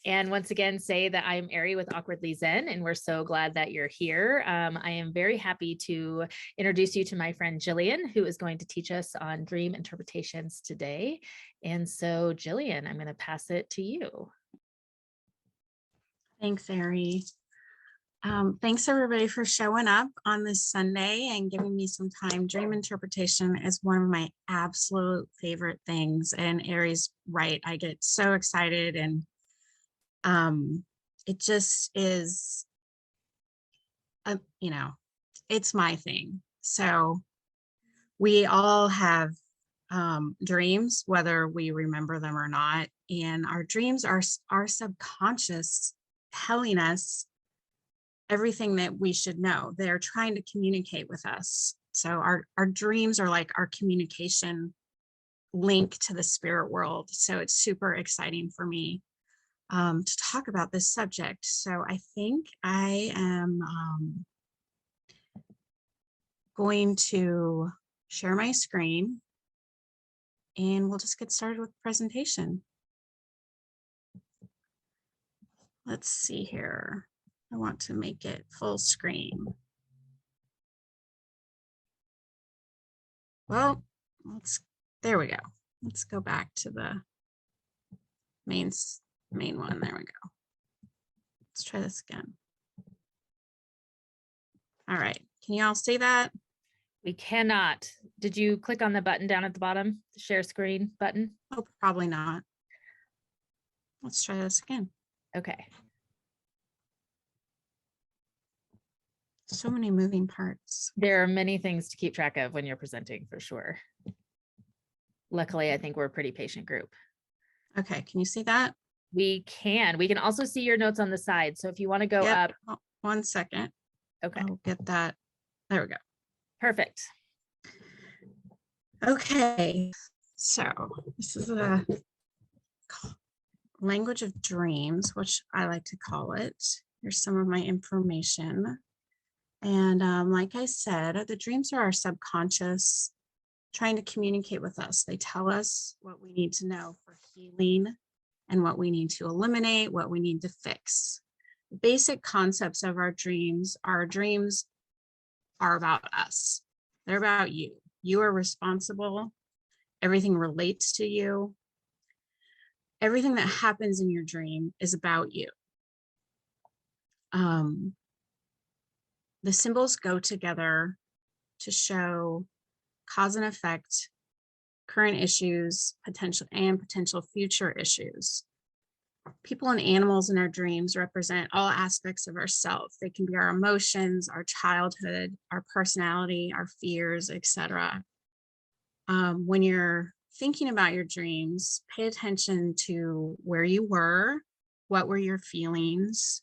And once again, say that I'm Ari with Awkwardly Zen, and we're so glad that you're here. I am very happy to introduce you to my friend Gillian, who is going to teach us on dream interpretations today. And so, Gillian, I'm going to pass it to you. Thanks, Ari. Thanks everybody for showing up on this Sunday and giving me some time. Dream interpretation is one of my absolute favorite things, and Ari's right. I get so excited, and it just is, it's my thing. So we all have dreams, whether we remember them or not, and our dreams are our subconscious telling us everything that we should know. They're trying to communicate with us. So our dreams are like our communication link to the spirit world. So it's super exciting for me to talk about this subject. So I think I am going to share my screen, and we'll just get started with the presentation. Let's see here. I want to make it full screen. Well, there we go. Let's go back to the main one. There we go. Let's try this again. All right. Can you all see that? We cannot. Did you click on the button down at the bottom, the share screen button? Oh, probably not. Let's try this again. Okay. So many moving parts. There are many things to keep track of when you're presenting, for sure. Luckily, I think we're a pretty patient group. Okay, can you see that? We can. We can also see your notes on the side. So if you want to go up. Oh, 1 second. Okay. I'll get that. There we go. Perfect. Okay, so this is a language of dreams, which I like to call it. Here's some of my information. And like I said, the dreams are our subconscious trying to communicate with us. They tell us what we need to know for healing and what we need to eliminate, what we need to fix. The basic concepts of our dreams are about us. They're about you. You are responsible. Everything relates to you. Everything that happens in your dream is about you. The symbols go together to show cause and effect, current issues, potential future issues. People and animals in our dreams represent all aspects of ourselves. They can be our emotions, our childhood, our personality, our fears, etc. When you're thinking about your dreams, pay attention to where you were, what were your feelings,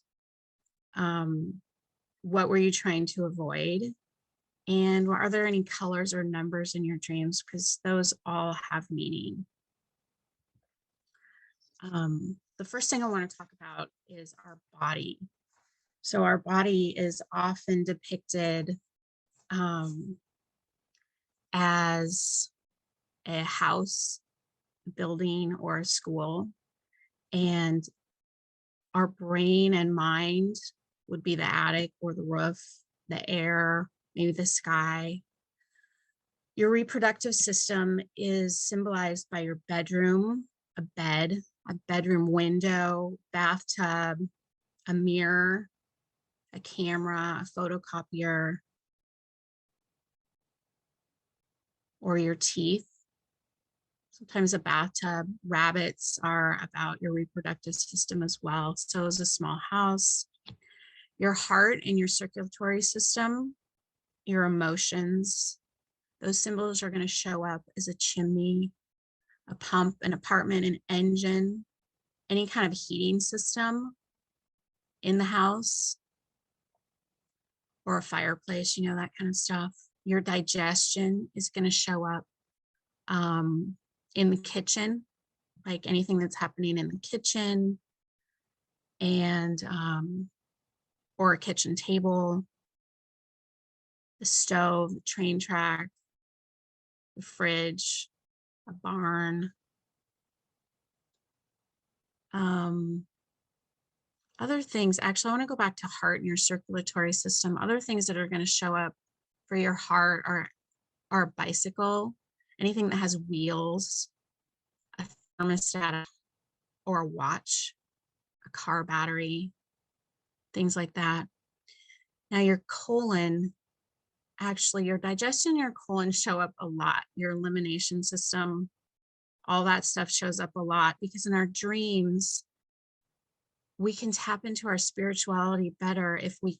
what were you trying to avoid, and are there any colors or numbers in your dreams, because those all have meaning. The first thing I want to talk about is our body. So our body is often depicted as a house, a building, or a school. And our brain and mind would be the attic or the roof, the air, maybe the sky. Your reproductive system is symbolized by your bedroom, a bed, a bedroom window, bathtub, a mirror, a camera, a photocopier, or your teeth. Sometimes a bathtub. Rabbits are about your reproductive system as well. So is a small house. Your heart and your circulatory system, your emotions. Those symbols are going to show up as a chimney, a pump, an apartment, an engine, any kind of heating system in the house, or a fireplace, that kind of stuff. Your digestion is going to show up in the kitchen, like anything that's happening in the kitchen, and or a kitchen table, the stove, the train track, the fridge, a barn. Other things, actually, I want to go back to heart and your circulatory system. Other things that are going to show up for your heart are a bicycle, anything that has wheels, a thermostat or a watch, a car battery, things like that. Now your colon, actually your digestion and your colon show up a lot. Your elimination system, all that stuff shows up a lot, because in our dreams, we can tap into our spirituality better if we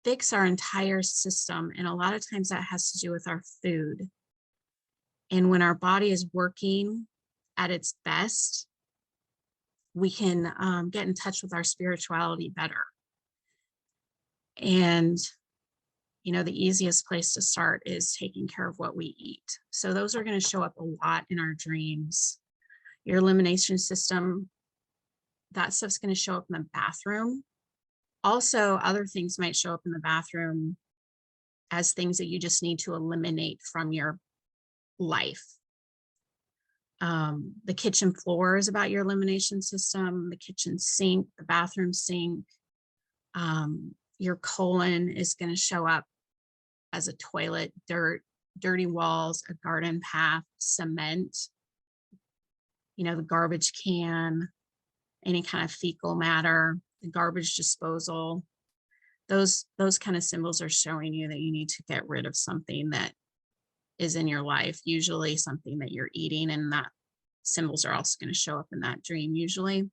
fix our entire system. And a lot of times that has to do with our food. And when our body is working at its best, we can get in touch with our spirituality better. And, you know, the easiest place to start is taking care of what we eat. So those are going to show up a lot in our dreams. Your elimination system, that stuff's going to show up in the bathroom. Also, other things might show up in the bathroom as things that you just need to eliminate from your life. The kitchen floor is about your elimination system, the kitchen sink, the bathroom sink. Your colon is going to show up as a toilet, dirt, dirty walls, a garden path, cement, you know, the garbage can, any kind of fecal matter, the garbage disposal. Those kind of symbols are showing you that you need to get rid of something that is in your life, usually something that you're eating, and that symbols are also going to show up in that dream usually.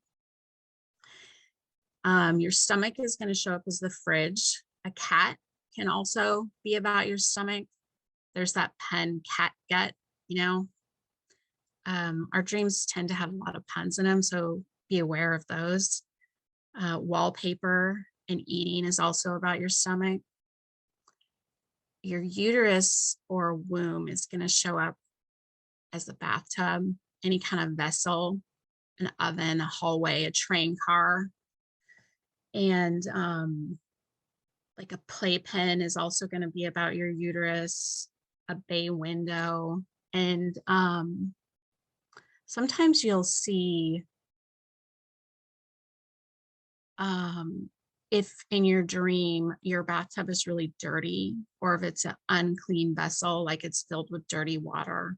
Your stomach is going to show up as the fridge. A cat can also be about your stomach. There's that pen cat gut, you know. Our dreams tend to have a lot of puns in them, so be aware of those. Wallpaper and eating is also about your stomach. Your uterus or womb is going to show up as the bathtub, any kind of vessel, an oven, a hallway, a train car. And like a playpen is also going to be about your uterus, a bay window. And sometimes you'll see if in your dream your bathtub is really dirty, or if it's an unclean vessel, like it's filled with dirty water,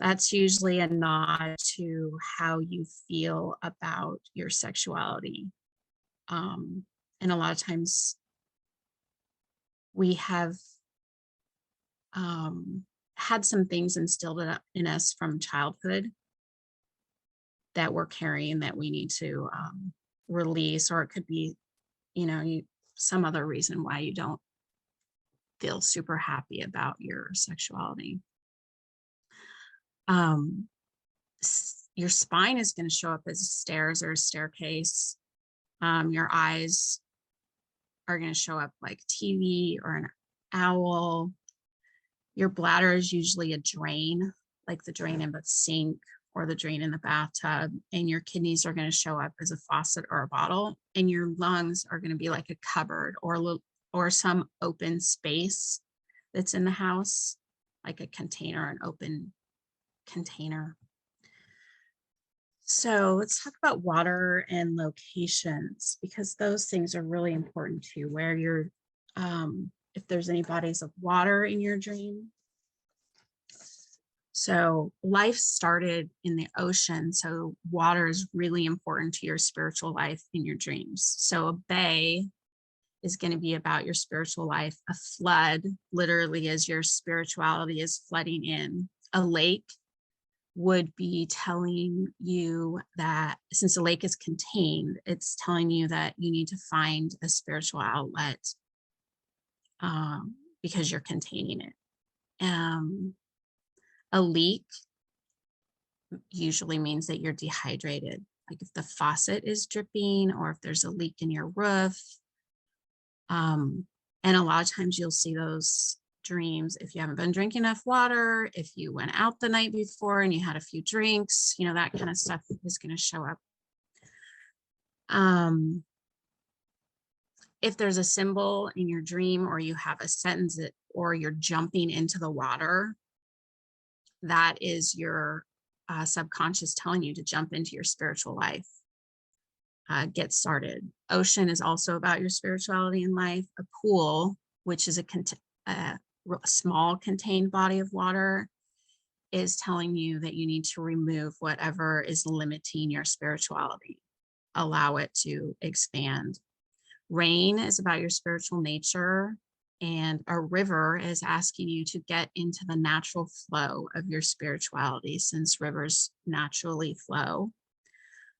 that's usually a nod to how you feel about your sexuality. And a lot of times we have had some things instilled in us from childhood that we're carrying that we need to release, or it could be, you know, some other reason why you don't feel super happy about your sexuality. Your spine is going to show up as stairs or a staircase. Your eyes are going to show up like TV or an owl. Your bladder is usually a drain, like the drain in the sink or the drain in the bathtub. And your kidneys are going to show up as a faucet or a bottle. And your lungs are going to be like a cupboard or some open space that's in the house, like a container, an open container. So let's talk about water and locations, because those things are really important too, where you're, if there's any bodies of water in your dream. So life started in the ocean. So water is really important to your spiritual life in your dreams. So a bay is going to be about your spiritual life. A flood literally is your spirituality is flooding in. A lake would be telling you that since the lake is contained, it's telling you that you need to find a spiritual outlet because you're containing it. A leak usually means that you're dehydrated. Like if the faucet is dripping or if there's a leak in your roof. And a lot of times you'll see those dreams if you haven't been drinking enough water, if you went out the night before and you had a few drinks, you know, that kind of stuff is going to show up. If there's a symbol in your dream or you have a sentence or you're jumping into the water, that is your subconscious telling you to jump into your spiritual life. get started. Ocean is also about your spirituality in life. A pool, which is a small contained body of water, is telling you that you need to remove whatever is limiting your spirituality. Allow it to expand. Rain is about your spiritual nature, and a river is asking you to get into the natural flow of your spirituality, since rivers naturally flow.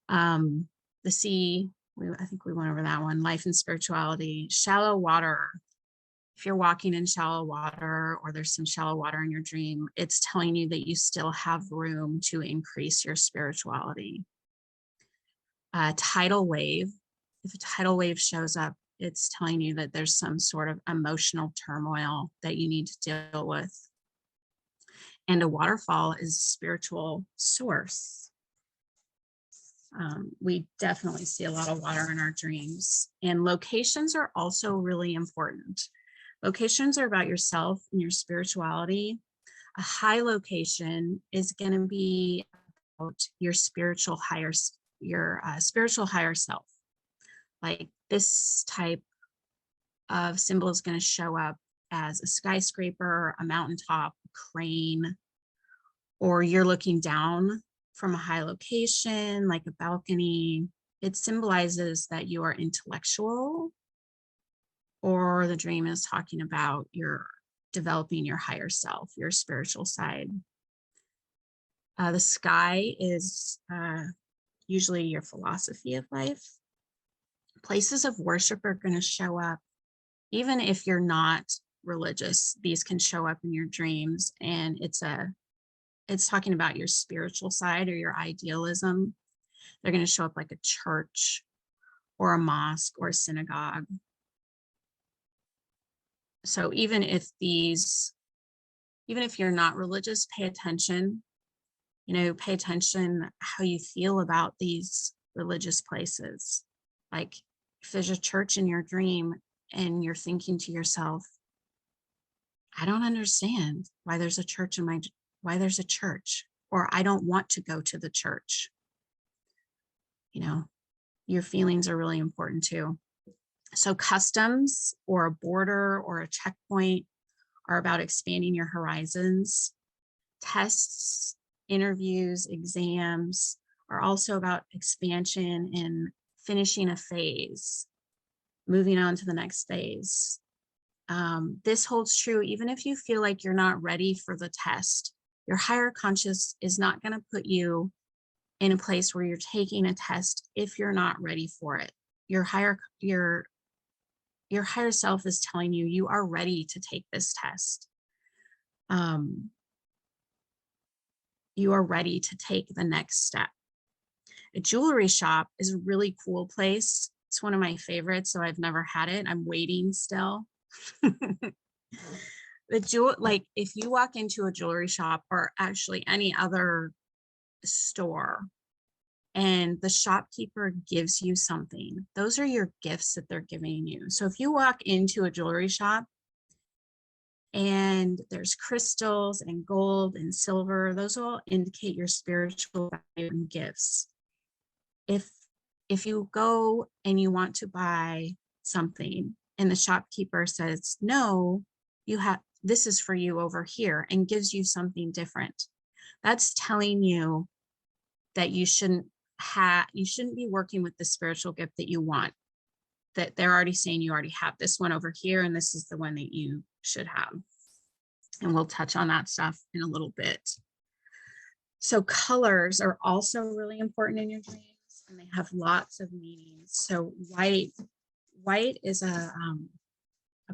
The sea, I think we went over that one. Life and spirituality. Shallow water. If you're walking in shallow water, or there's some shallow water in your dream, it's telling you that you still have room to increase your spirituality. Tidal wave. If a tidal wave shows up, it's telling you that there's some sort of emotional turmoil that you need to deal with. And a waterfall is spiritual source. We definitely see a lot of water in our dreams. And locations are also really important. Locations are about yourself and your spirituality. A high location is going to be about your spiritual higher self. Like this type of symbol is going to show up as a skyscraper, a mountaintop, a crane, or you're looking down from a high location, like a balcony. It symbolizes that you are intellectual, or the dream is talking about your developing your higher self, your spiritual side. The sky is usually your philosophy of life. Places of worship are going to show up. Even if you're not religious, these can show up in your dreams, and it's talking about your spiritual side or your idealism. They're going to show up like a church or a mosque or a synagogue. So even if you're not religious, pay attention, pay attention how you feel about these religious places. Like if there's a church in your dream and you're thinking to yourself, I don't understand why there's a church or I don't want to go to the church. Your feelings are really important too. So customs or a border or a checkpoint are about expanding your horizons. Tests, interviews, exams are also about expansion and finishing a phase, moving on to the next phase. This holds true even if you feel like you're not ready for the test. Your higher conscious is not going to put you in a place where you're taking a test if you're not ready for it. Your higher self is telling you you are ready to take this test. You are ready to take the next step. A jewelry shop is a really cool place. It's one of my favorites, so I've never had it. I'm waiting still. Like if you walk into a jewelry shop or actually any other store and the shopkeeper gives you something, those are your gifts that they're giving you. So if you walk into a jewelry shop and there's crystals and gold and silver, those all indicate your spiritual value and gifts. If you go and you want to buy something and the shopkeeper says, no, this is for you over here, and gives you something different, that's telling you that you shouldn't be working with the spiritual gift that you want, that they're already saying you already have this one over here and this is the one that you should have. And we'll touch on that stuff in a little bit. So colors are also really important in your dreams, and they have lots of meanings. So white is a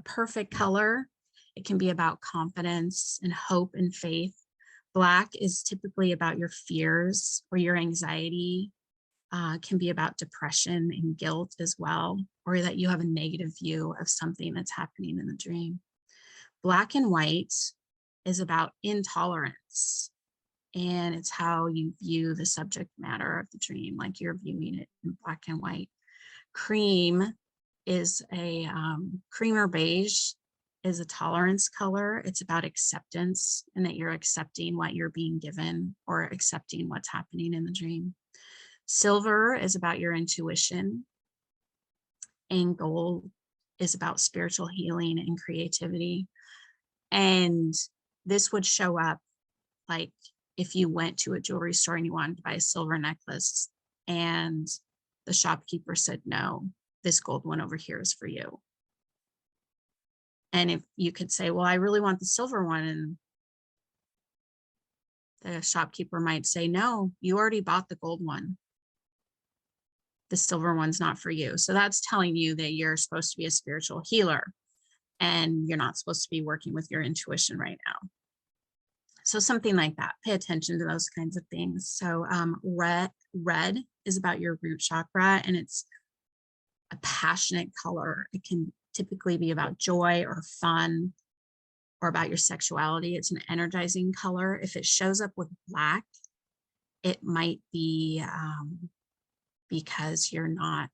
perfect color. It can be about confidence and hope and faith. Black is typically about your fears or your anxiety. Can be about depression and guilt as well, or that you have a negative view of something that's happening in the dream. Black and white is about intolerance, and it's how you view the subject matter of the dream, like you're viewing it in black and white. Cream is cream or beige is a tolerance color. It's about acceptance, and that you're accepting what you're being given or accepting what's happening in the dream. Silver is about your intuition, and gold is about spiritual healing and creativity. And this would show up like if you went to a jewelry store and you wanted to buy a silver necklace and the shopkeeper said, no, this gold one over here is for you. And if you could say, well, I really want the silver one. And the shopkeeper might say, no, you already bought the gold one. The silver one's not for you. So that's telling you that you're supposed to be a spiritual healer and you're not supposed to be working with your intuition right now. So something like that. Pay attention to those kinds of things. So red is about your root chakra, and it's a passionate color. It can typically be about joy or fun or about your sexuality. It's an energizing color. If it shows up with black, it might be because you're not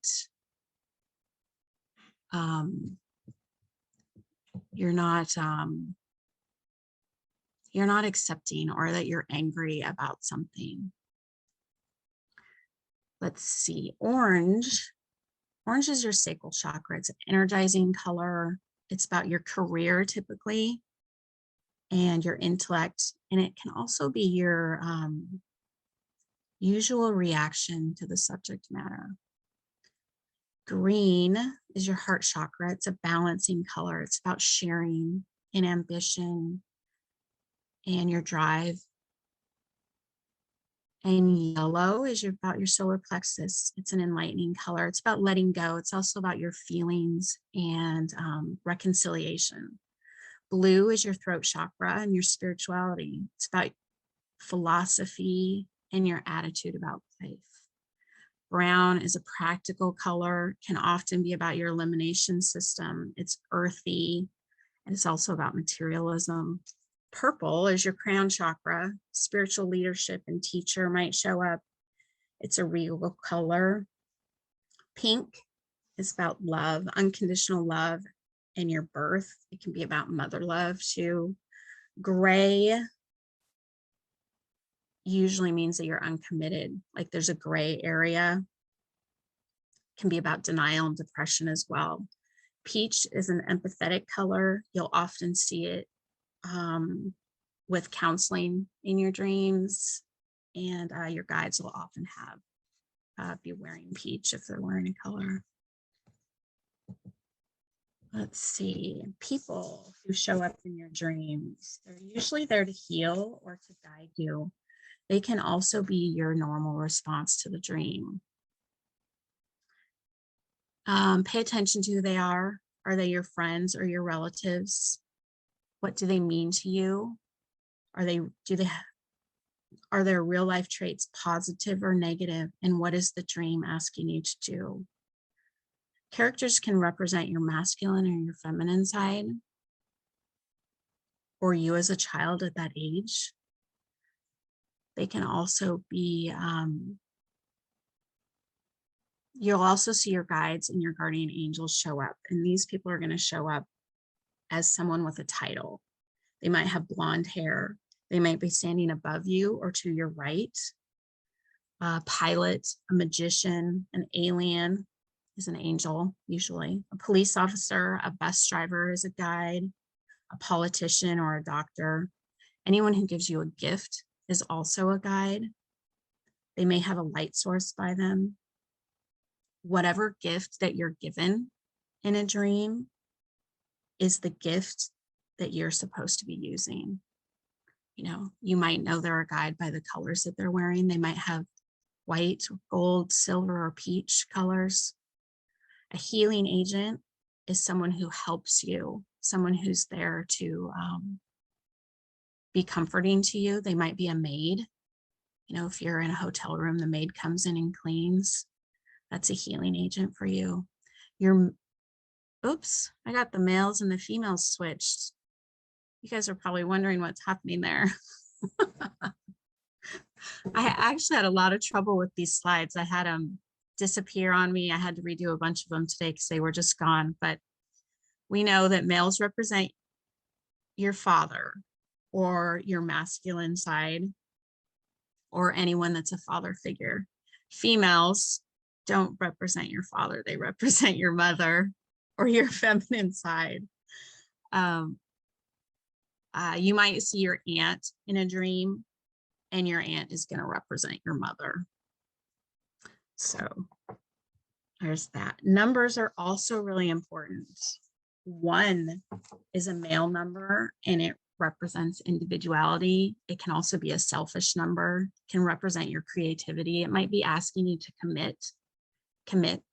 accepting, or that you're angry about something. Let's see, orange. Orange is your sacral chakra. It's an energizing color. It's about your career typically and your intellect. And it can also be your usual reaction to the subject matter. Green is your heart chakra. It's a balancing color. It's about sharing and ambition and your drive. And yellow is about your solar plexus. It's an enlightening color. It's about letting go. It's also about your feelings and reconciliation. Blue is your throat chakra and your spirituality. It's about philosophy and your attitude about life. Brown is a practical color, can often be about your elimination system. It's earthy, and it's also about materialism. Purple is your crown chakra. Spiritual leadership and teacher might show up. It's a regal color. Pink is about love, unconditional love, and your birth. It can be about mother love too. Gray usually means that you're uncommitted, like there's a gray area. It can be about denial and depression as well. Peach is an empathetic color. You'll often see it with counseling in your dreams, and your guides will often be wearing peach if they're wearing a color. Let's see, people who show up in your dreams, they're usually there to heal or to guide you. They can also be your normal response to the dream. Pay attention to who they are. Are they your friends or your relatives? What do they mean to you? Are their real life traits positive or negative? And what is the dream asking you to do? Characters can represent your masculine or your feminine side, or you as a child at that age. They can also be, you'll also see your guides and your guardian angels show up. And these people are going to show up as someone with a title. They might have blonde hair. They might be standing above you or to your right. A pilot, a magician, an alien is an angel, usually. A police officer, a bus driver is a guide, a politician or a doctor. Anyone who gives you a gift is also a guide. They may have a light source by them. Whatever gift that you're given in a dream is the gift that you're supposed to be using. You know, you might know they're a guide by the colors that they're wearing. They might have white, gold, silver, or peach colors. A healing agent is someone who helps you, someone who's there to be comforting to you. They might be a maid. You know, if you're in a hotel room, the maid comes in and cleans. That's a healing agent for you. Oops, I got the males and the females switched. You guys are probably wondering what's happening there. I actually had a lot of trouble with these slides. I had them disappear on me. I had to redo a bunch of them today because they were just gone. But we know that males represent your father or your masculine side or anyone that's a father figure. Females don't represent your father. They represent your mother or your feminine side. You might see your aunt in a dream, and your aunt is going to represent your mother. So there's that. Numbers are also really important. 1 is a male number, and it represents individuality. It can also be a selfish number, can represent your creativity. It might be asking you to commit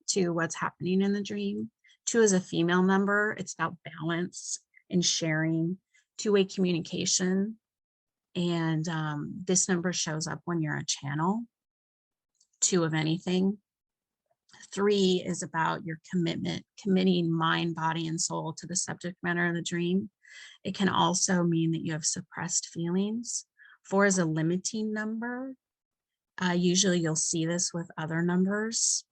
to what's happening in the dream. 2 is a female number. It's about balance and sharing, two-way communication. And this number shows up when you're a channel. 2 of anything. 3 is about your commitment, committing mind, body, and soul to the subject matter of the dream. It can also mean that you have suppressed feelings. 4 is a limiting number. Usually you'll see this with other numbers.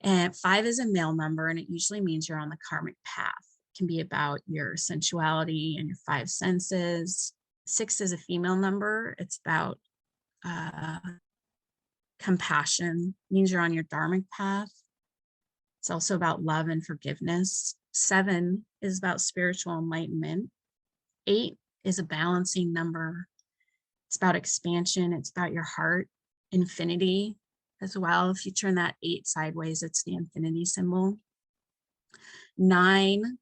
And 5 is a male number, and it usually means you're on the karmic path. It can be about your sensuality and your 5 senses. 6 is a female number. It's about compassion, means you're on your dharmic path. It's also about love and forgiveness. 7 is about spiritual enlightenment. 8 is a balancing number. It's about expansion. It's about your heart, infinity as well. If you turn that 8 sideways, it's the infinity symbol. 9,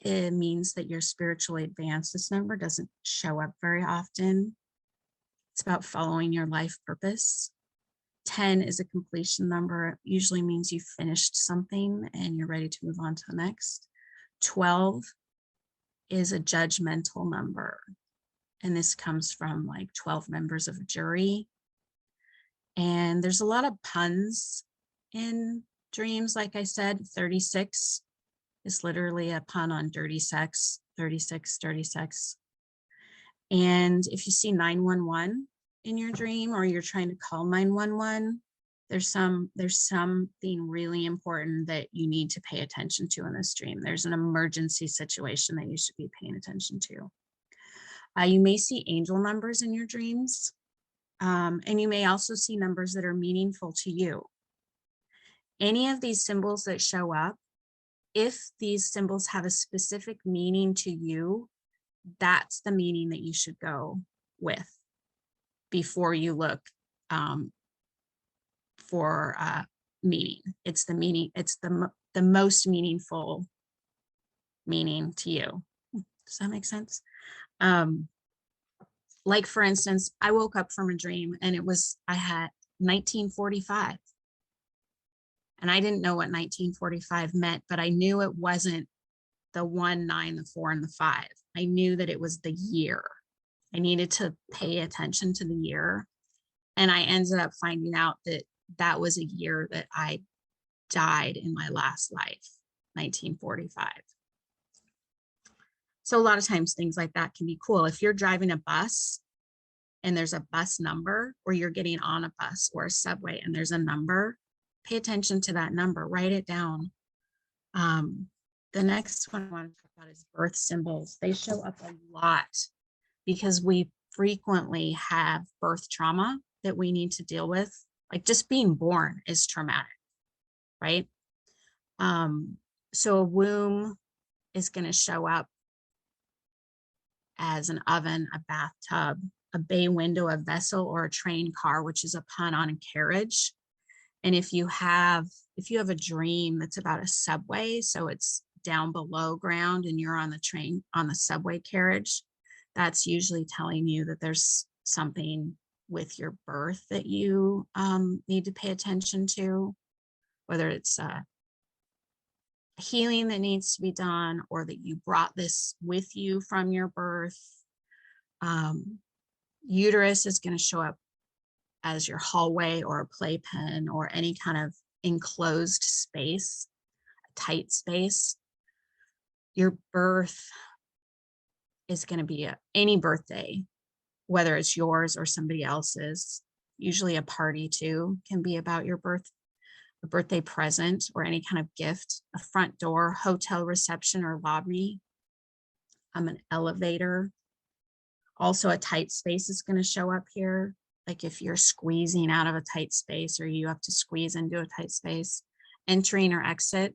it means that you're spiritually advanced. This number doesn't show up very often. It's about following your life purpose. 10 is a completion number. It usually means you finished something and you're ready to move on to the next. 12 is a judgmental number. And this comes from like 12 members of a jury. And there's a lot of puns in dreams. Like I said, 36 is literally a pun on dirty sex, 36, dirty sex. And if you see 911 in your dream, or you're trying to call 911, there's something really important that you need to pay attention to in this dream. There's an emergency situation that you should be paying attention to. You may see angel numbers in your dreams, and you may also see numbers that are meaningful to you. Any of these symbols that show up, if these symbols have a specific meaning to you, that's the meaning that you should go with before you look for meaning. It's the meaning, it's the most meaningful meaning to you. Does that make sense? Like for instance, I woke up from a dream and I had 1945. And I didn't know what 1945 meant, but I knew it wasn't the 1, 9, the 4, and the 5. I knew that it was the year. I needed to pay attention to the year. And I ended up finding out that that was a year that I died in my last life, 1945. So a lot of times things like that can be cool. If you're driving a bus and there's a bus number, or you're getting on a bus or a subway and there's a number, pay attention to that number, write it down. The next one I want to talk about is birth symbols. They show up a lot because we frequently have birth trauma that we need to deal with. Like just being born is traumatic, right? So a womb is going to show up as an oven, a bathtub, a bay window, a vessel, or a train car, which is a pun on a carriage. And if you have a dream that's about a subway, so it's down below ground and you're on the train, on the subway carriage, that's usually telling you that there's something with your birth that you need to pay attention to, whether it's healing that needs to be done, or that you brought this with you from your birth. Uterus is going to show up as your hallway or a playpen or any kind of enclosed space, a tight space. Your birth is going to be any birthday, whether it's yours or somebody else's. Usually a party too can be about your birth, a birthday present or any kind of gift, a front door, hotel reception or lobby, an elevator. Also a tight space is going to show up here. like if you're squeezing out of a tight space or you have to squeeze into a tight space, entering or exit.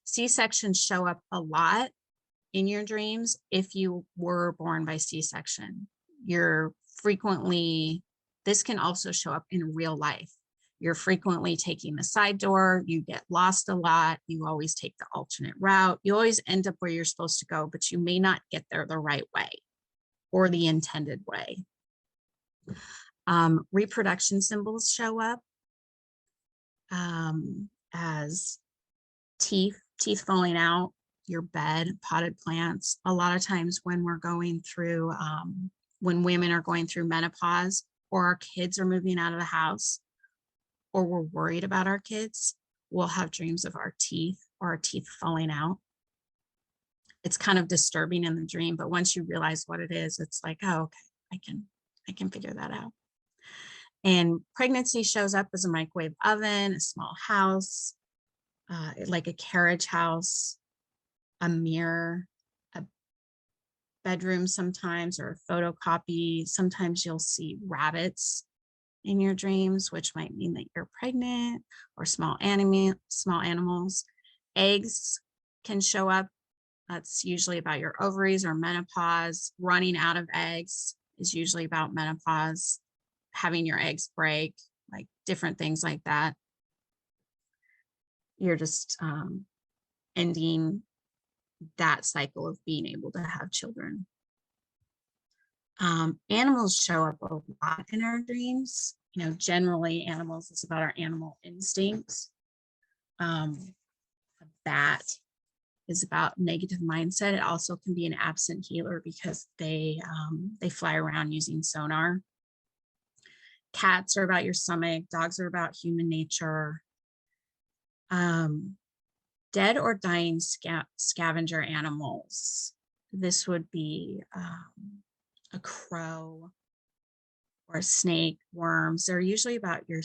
C-sections show up a lot in your dreams if you were born by C-section. You're frequently, this can also show up in real life. You're frequently taking the side door, you get lost a lot, you always take the alternate route, you always end up where you're supposed to go, but you may not get there the right way or the intended way. Reproduction symbols show up as teeth falling out, your bed, potted plants. A lot of times when we're going through, when women are going through menopause, or our kids are moving out of the house, or we're worried about our kids, we'll have dreams of our teeth or our teeth falling out. It's kind of disturbing in the dream, but once you realize what it is, it's like, oh, okay, I can figure that out. And pregnancy shows up as a microwave oven, a small house, like a carriage house, a mirror, a bedroom sometimes, or a photocopy. Sometimes you'll see rabbits in your dreams, which might mean that you're pregnant, or small animals. Eggs can show up. That's usually about your ovaries or menopause. Running out of eggs is usually about menopause. Having your eggs break, like different things like that. You're just ending that cycle of being able to have children. Animals show up a lot in our dreams. You know, generally animals is about our animal instincts. A bat is about negative mindset. It also can be an absent healer because they fly around using sonar. Cats are about your stomach. Dogs are about human nature. Dead or dying scavenger animals. This would be a crow or a snake, worms. They're usually about your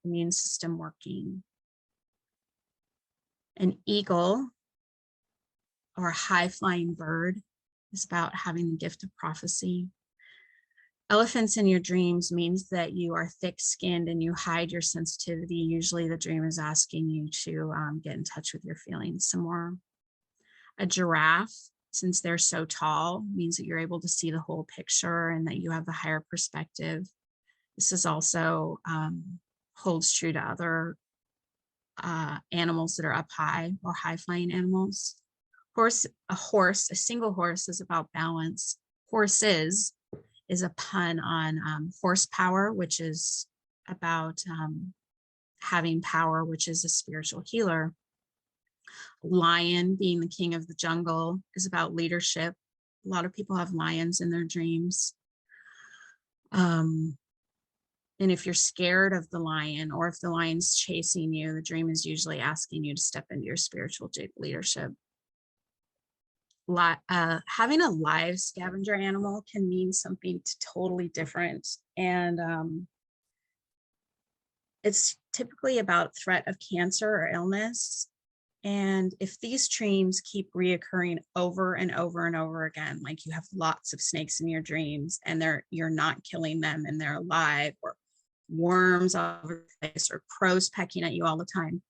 immune system working. An eagle or a high-flying bird is about having the gift of prophecy. Elephants in your dreams means that you are thick-skinned and you hide your sensitivity. Usually the dream is asking you to get in touch with your feelings some more. A giraffe, since they're so tall, means that you're able to see the whole picture and that you have the higher perspective. This is also holds true to other animals that are up high or high-flying animals. A single horse is about balance. Horses is a pun on horsepower, which is about having power, which is a spiritual healer. Lion, being the king of the jungle, is about leadership. A lot of people have lions in their dreams. And if you're scared of the lion, or if the lion's chasing you, the dream is usually asking you to step into your spiritual leadership. Having a live scavenger animal can mean something totally different. And it's typically about threat of cancer or illness. And if these dreams keep reoccurring over and over and over again, like you have lots of snakes in your dreams and you're not killing them and they're alive, or worms all over the place, or crows pecking at you all the time,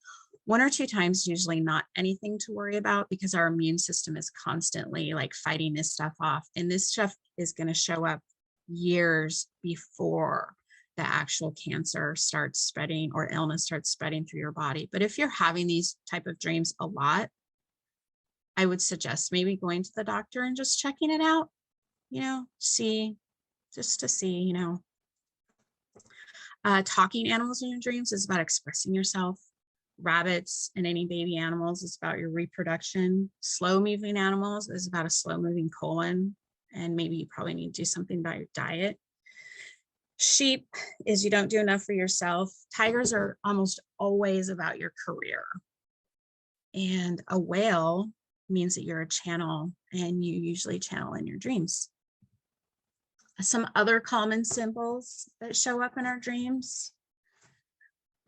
1 or 2 times, usually not anything to worry about, because our immune system is constantly like fighting this stuff off. And this stuff is going to show up years before the actual cancer starts spreading or illness starts spreading through your body. But if you're having these type of dreams a lot, I would suggest maybe going to the doctor and just checking it out, just to see, talking animals in your dreams is about expressing yourself. Rabbits and any baby animals is about your reproduction. Slow moving animals is about a slow moving colon, and maybe you probably need to do something about your diet. Sheep is you don't do enough for yourself. Tigers are almost always about your career. And a whale means that you're a channel, and you usually channel in your dreams. Some other common symbols that show up in our dreams.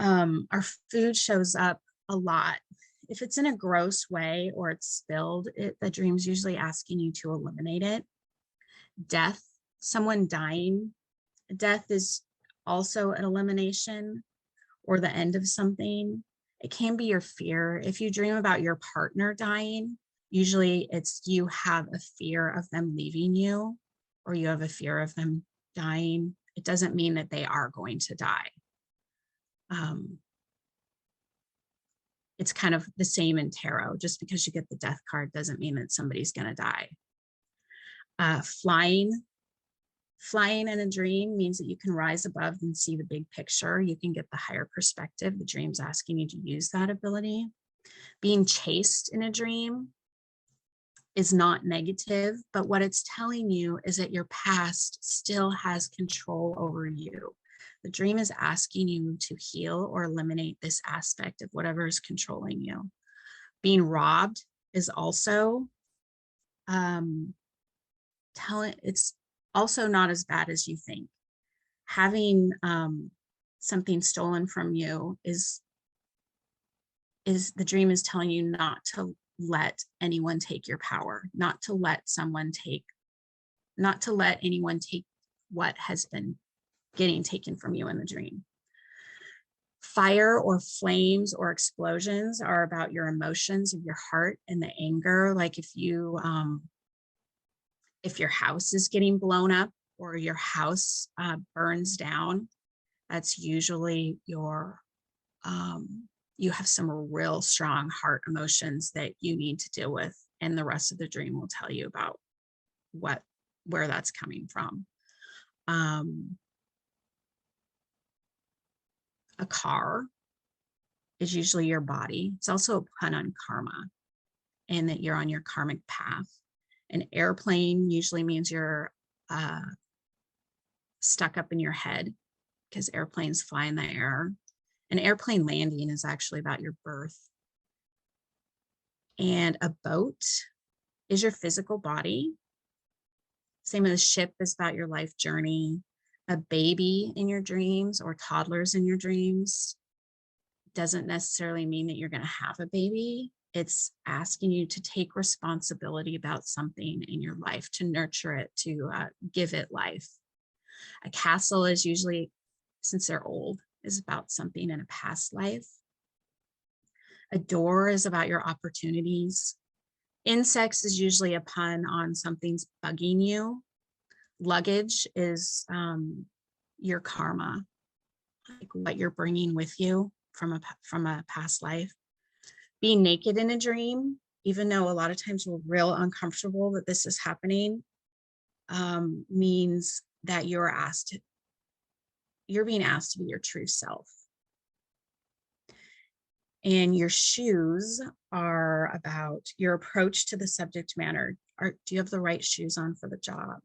Our food shows up a lot. If it's in a gross way or it's spilled, the dream's usually asking you to eliminate it. Death, someone dying. Death is also an elimination or the end of something. It can be your fear. If you dream about your partner dying, usually it's you have a fear of them leaving you, or you have a fear of them dying. It doesn't mean that they are going to die. It's kind of the same in tarot. Just because you get the death card doesn't mean that somebody's going to die. Flying in a dream means that you can rise above and see the big picture. You can get the higher perspective. The dream's asking you to use that ability. Being chased in a dream is not negative, but what it's telling you is that your past still has control over you. The dream is asking you to heal or eliminate this aspect of whatever is controlling you. Being robbed is also it's also not as bad as you think. Having something stolen from you is the dream is telling you not to let anyone take your power, not to let anyone take what has been getting taken from you in the dream. Fire or flames or explosions are about your emotions of your heart and the anger. Like if your house is getting blown up or your house burns down, that's usually your you have some real strong heart emotions that you need to deal with, and the rest of the dream will tell you about where that's coming from. A car is usually your body. It's also a pun on karma, and that you're on your karmic path. An airplane usually means you're stuck up in your head, because airplanes fly in the air. An airplane landing is actually about your birth. And a boat is your physical body. Same as a ship is about your life journey. A baby in your dreams or toddlers in your dreams doesn't necessarily mean that you're going to have a baby. It's asking you to take responsibility about something in your life, to nurture it, to give it life. A castle is usually, since they're old, is about something in a past life. A door is about your opportunities. Insects is usually a pun on something's bugging you. Luggage is your karma, like what you're bringing with you from a past life. Being naked in a dream, even though a lot of times we're real uncomfortable that this is happening, means that you're being asked to be your true self. And your shoes are about your approach to the subject matter. Do you have the right shoes on for the job?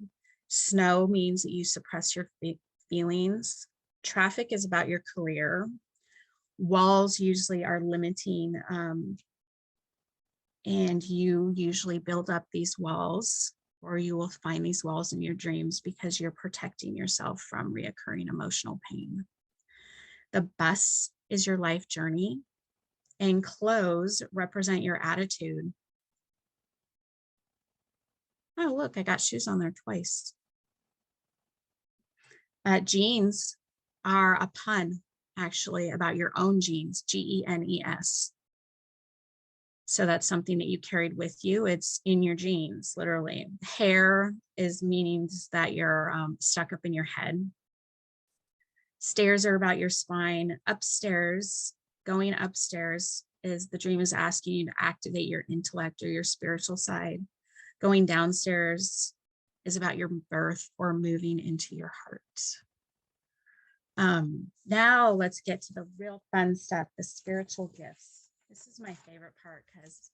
Snow means that you suppress your feelings. Traffic is about your career. Walls usually are limiting, and you usually build up these walls, or you will find these walls in your dreams because you're protecting yourself from reoccurring emotional pain. The bus is your life journey, and clothes represent your attitude. Oh, look, I got shoes on there twice. Genes are a pun, actually, about your own genes, Genes. So that's something that you carried with you. It's in your genes, literally. Hair is meanings that you're stuck up in your head. Stairs are about your spine. Going upstairs is the dream is asking you to activate your intellect or your spiritual side. Going downstairs is about your birth or moving into your heart. Now let's get to the real fun stuff, the spiritual gifts. This is my favorite part because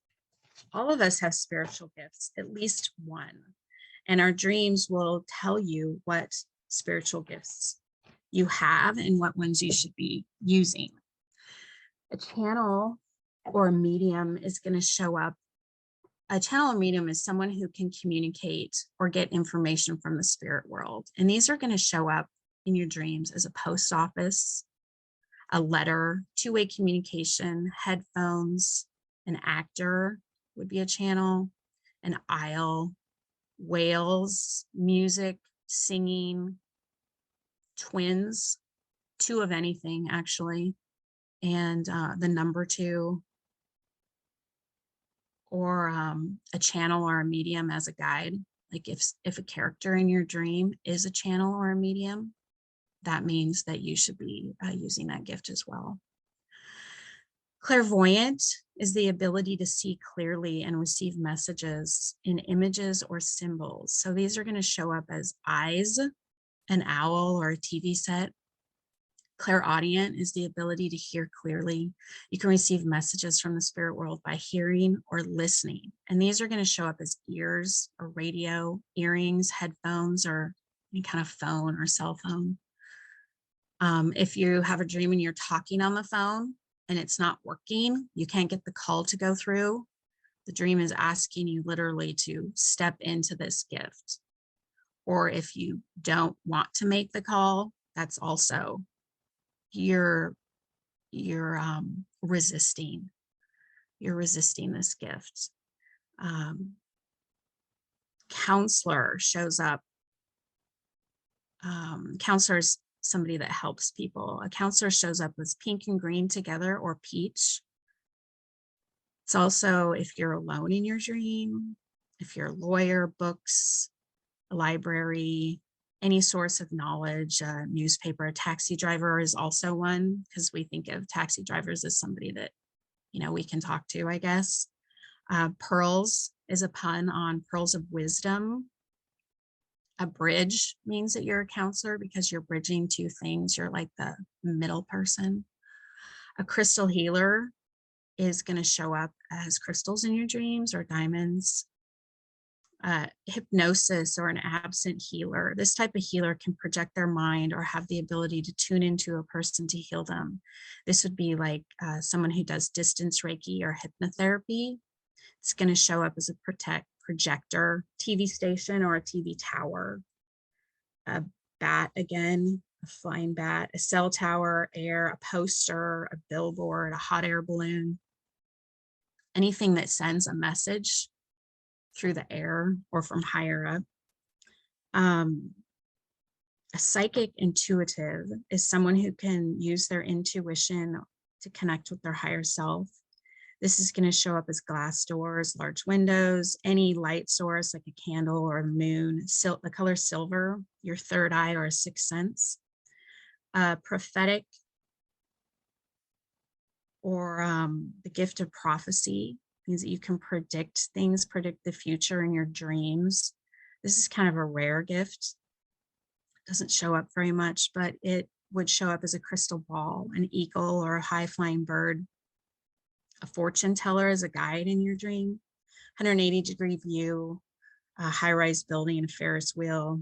all of us have spiritual gifts, at least one. And our dreams will tell you what spiritual gifts you have and what ones you should be using. A channel or a medium is going to show up. A channel or medium is someone who can communicate or get information from the spirit world. And these are going to show up in your dreams as a post office, a letter, two-way communication, headphones. An actor would be a channel, an aisle, whales, music, singing, twins 2 of anything actually, and the number 2, or a channel or a medium as a guide. Like if a character in your dream is a channel or a medium, that means that you should be using that gift as well. Clairvoyant is the ability to see clearly and receive messages in images or symbols. So these are going to show up as eyes, an owl, or a TV set. Clairaudient is the ability to hear clearly. You can receive messages from the spirit world by hearing or listening. And these are going to show up as ears or radio, earrings, headphones, or any kind of phone or cell phone. If you have a dream and you're talking on the phone and it's not working, you can't get the call to go through, the dream is asking you literally to step into this gift. Or if you don't want to make the call, that's also you're resisting. You're resisting this gift. Counselor shows up. Counselor is somebody that helps people. A counselor shows up as pink and green together, or peach. It's also if you're alone in your dream, if you're a lawyer, books, a library, any source of knowledge, a newspaper. A taxi driver is also one, because we think of taxi drivers as somebody that, we can talk to, I guess. Pearls is a pun on pearls of wisdom. A bridge means that you're a counselor because you're bridging 2 things. You're like the middle person. A crystal healer is going to show up as crystals in your dreams or diamonds. Hypnosis, or an absent healer. This type of healer can project their mind or have the ability to tune into a person to heal them. This would be like someone who does distance Reiki or hypnotherapy. It's going to show up as a projector, TV station, or a TV tower. A bat, again, a flying bat, a cell tower, air, a poster, a billboard, a hot air balloon. Anything that sends a message through the air or from higher up. A psychic intuitive is someone who can use their intuition to connect with their higher self. This is going to show up as glass doors, large windows, any light source like a candle or a moon, the color silver, your third eye or a sixth sense. Prophetic, or the gift of prophecy, means that you can predict things, predict the future in your dreams. This is kind of a rare gift. It doesn't show up very much, but it would show up as a crystal ball, an eagle, or a high flying bird. A fortune teller is a guide in your dream. 180-degree view, a high-rise building, and a Ferris wheel.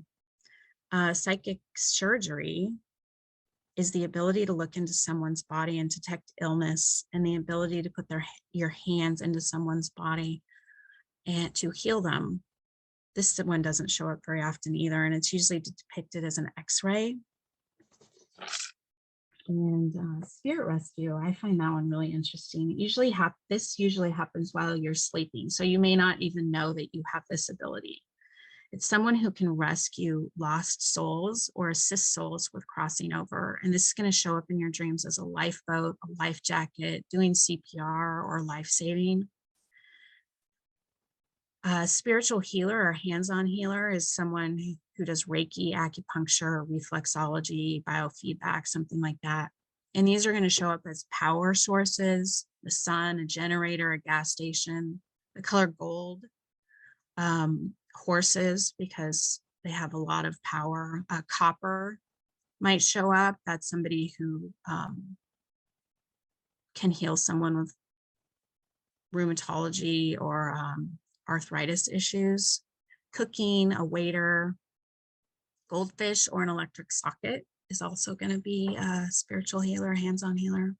Psychic surgery is the ability to look into someone's body and detect illness, and the ability to put your hands into someone's body and to heal them. This one doesn't show up very often either, and it's usually depicted as an X-ray. And spirit rescue, I find that one really interesting. This usually happens while you're sleeping, so you may not even know that you have this ability. It's someone who can rescue lost souls or assist souls with crossing over. And this is going to show up in your dreams as a lifeboat, a life jacket, doing CPR, or life-saving. A spiritual healer or hands-on healer is someone who does Reiki, acupuncture, reflexology, biofeedback, something like that. And these are going to show up as power sources, the sun, a generator, a gas station, the color gold. Horses, because they have a lot of power. Copper might show up. That's somebody who can heal someone with rheumatology or arthritis issues. Cooking, a waiter. Goldfish or an electric socket is also going to be a spiritual healer, hands-on healer.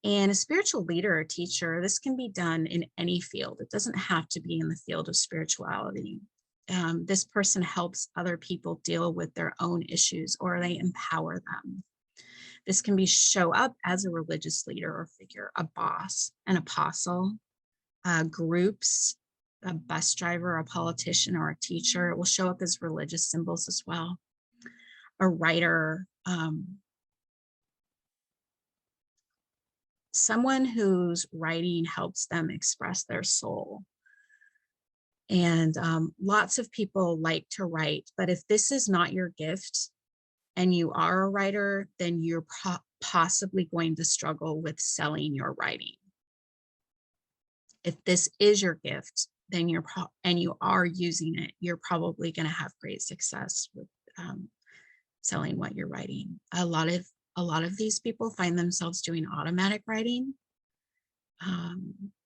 And a spiritual leader or teacher, this can be done in any field. It doesn't have to be in the field of spirituality. This person helps other people deal with their own issues, or they empower them. This can show up as a religious leader or figure, a boss, an apostle, groups, a bus driver, a politician, or a teacher. It will show up as religious symbols as well. A writer, someone whose writing helps them express their soul. And lots of people like to write, but if this is not your gift and you are a writer, then you're possibly going to struggle with selling your writing. If this is your gift, then and you are using it, you're probably going to have great success with selling what you're writing. A lot of these people find themselves doing automatic writing.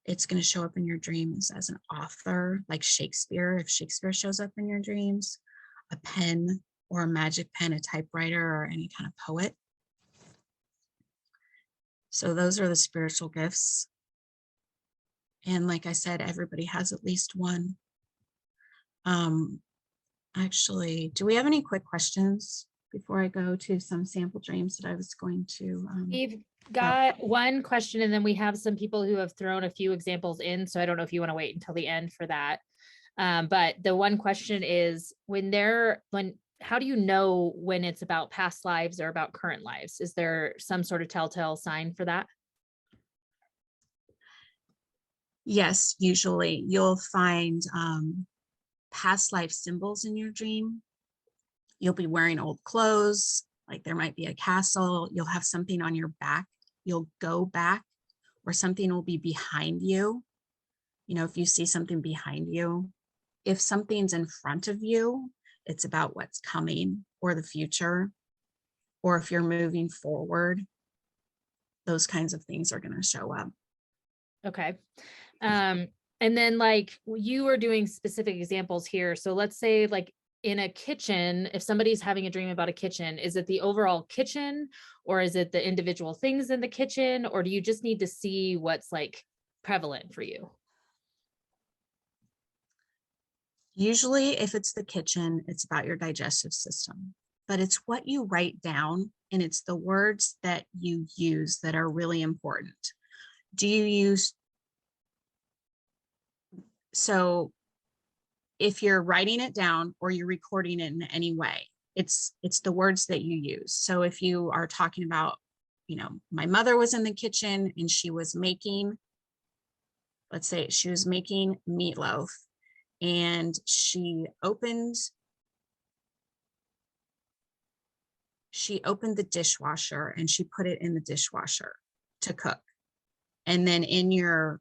It's going to show up in your dreams as an author, like Shakespeare. If Shakespeare shows up in your dreams, a pen or a magic pen, a typewriter, or any kind of poet. So those are the spiritual gifts. And like I said, everybody has at least one. Actually, do we have any quick questions before I go to some sample dreams that I was going to? We've got one question, and then we have some people who have thrown a few examples in. So I don't know if you want to wait until the end for that. But the one question is, how do you know when it's about past lives or about current lives? Is there some sort of telltale sign for that? Yes, usually you'll find past life symbols in your dream. You'll be wearing old clothes, like there might be a castle. You'll have something on your back. You'll go back, or something will be behind you. You know, if you see something behind you, if something's in front of you, it's about what's coming or the future, or if you're moving forward, those kinds of things are going to show up. Okay. And then like you were doing specific examples here. So let's say like in a kitchen, if somebody's having a dream about a kitchen, is it the overall kitchen, or is it the individual things in the kitchen, or do you just need to see what's like prevalent for you? Usually if it's the kitchen, it's about your digestive system, but it's what you write down and it's the words that you use that are really important. Do you use, so if you're writing it down or you're recording it in any way, it's the words that you use. So if you are talking about, you know, my mother was in the kitchen and she was making, let's say she was making meatloaf, and she opened the dishwasher and she put it in the dishwasher to cook. And then in your,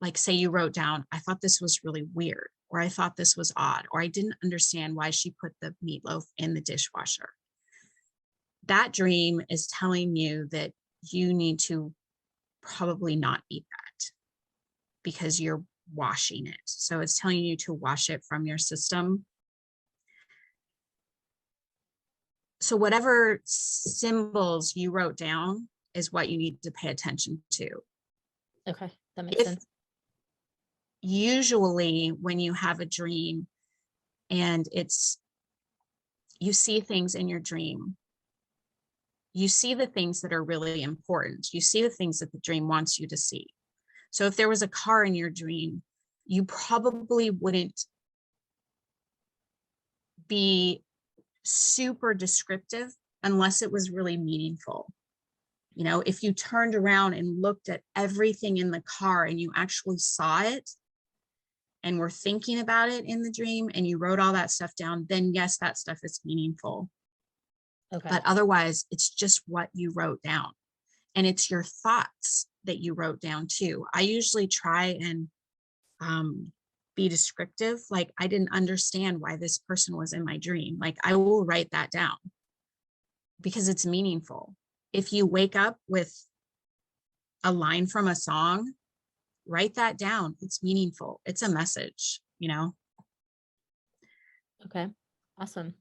like say you wrote down, I thought this was really weird, or I thought this was odd, or I didn't understand why she put the meatloaf in the dishwasher. That dream is telling you that you need to probably not eat that because you're washing it. So it's telling you to wash it from your system. So whatever symbols you wrote down is what you need to pay attention to. Okay, that makes sense. Usually when you have a dream and you see things in your dream, you see the things that are really important. You see the things that the dream wants you to see. So if there was a car in your dream, you probably wouldn't be super descriptive unless it was really meaningful. You know, if you turned around and looked at everything in the car and you actually saw it and were thinking about it in the dream and you wrote all that stuff down, then yes, that stuff is meaningful. Okay. But otherwise, it's just what you wrote down. And it's your thoughts that you wrote down too. I usually try and be descriptive. Like, I didn't understand why this person was in my dream. Like, I will write that down because it's meaningful. If you wake up with a line from a song, write that down. It's meaningful. It's a message, you know? Okay, awesome.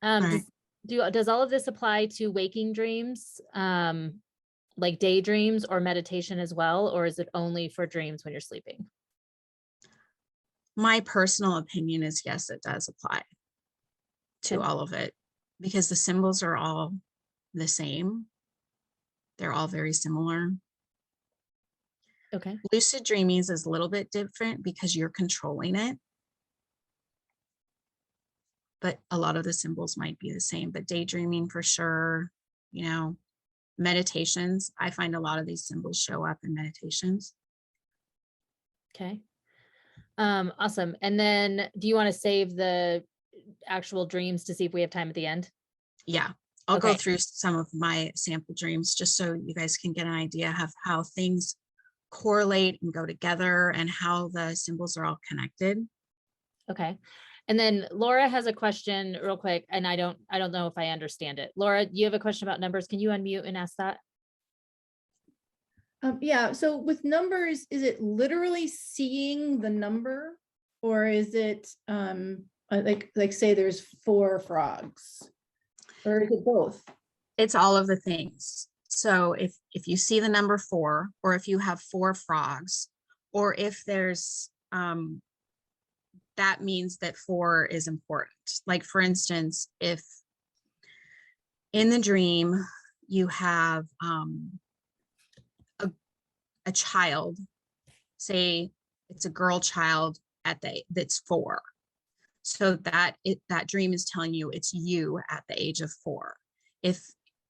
Right. Does all of this apply to waking dreams, like daydreams or meditation as well? Or is it only for dreams when you're sleeping? My personal opinion is yes, it does apply to all of it because the symbols are all the same. They're all very similar. Okay. Lucid dreaming is a little bit different because you're controlling it. But a lot of the symbols might be the same, but daydreaming for sure. you know, meditations. I find a lot of these symbols show up in meditations. Okay. Awesome. And then do you want to save the actual dreams to see if we have time at the end? Yeah, I'll go Okay. through some of my sample dreams just so you guys can get an idea of how things correlate and go together and how the symbols are all connected. Okay. And then Laura has a question real quick, and I don't know if I understand it. Laura, you have a question about numbers. Can you unmute and ask that? Yeah, so with numbers, is it literally seeing the number, or is it like say there's 4 frogs, or is it both? It's all of the things. So if you see the number 4, or if you have 4 frogs, or if there's that means that 4 is important. Like for instance, if in the dream you have a child, say it's a girl child that's 4. So that dream is telling you it's you at the age of 4. If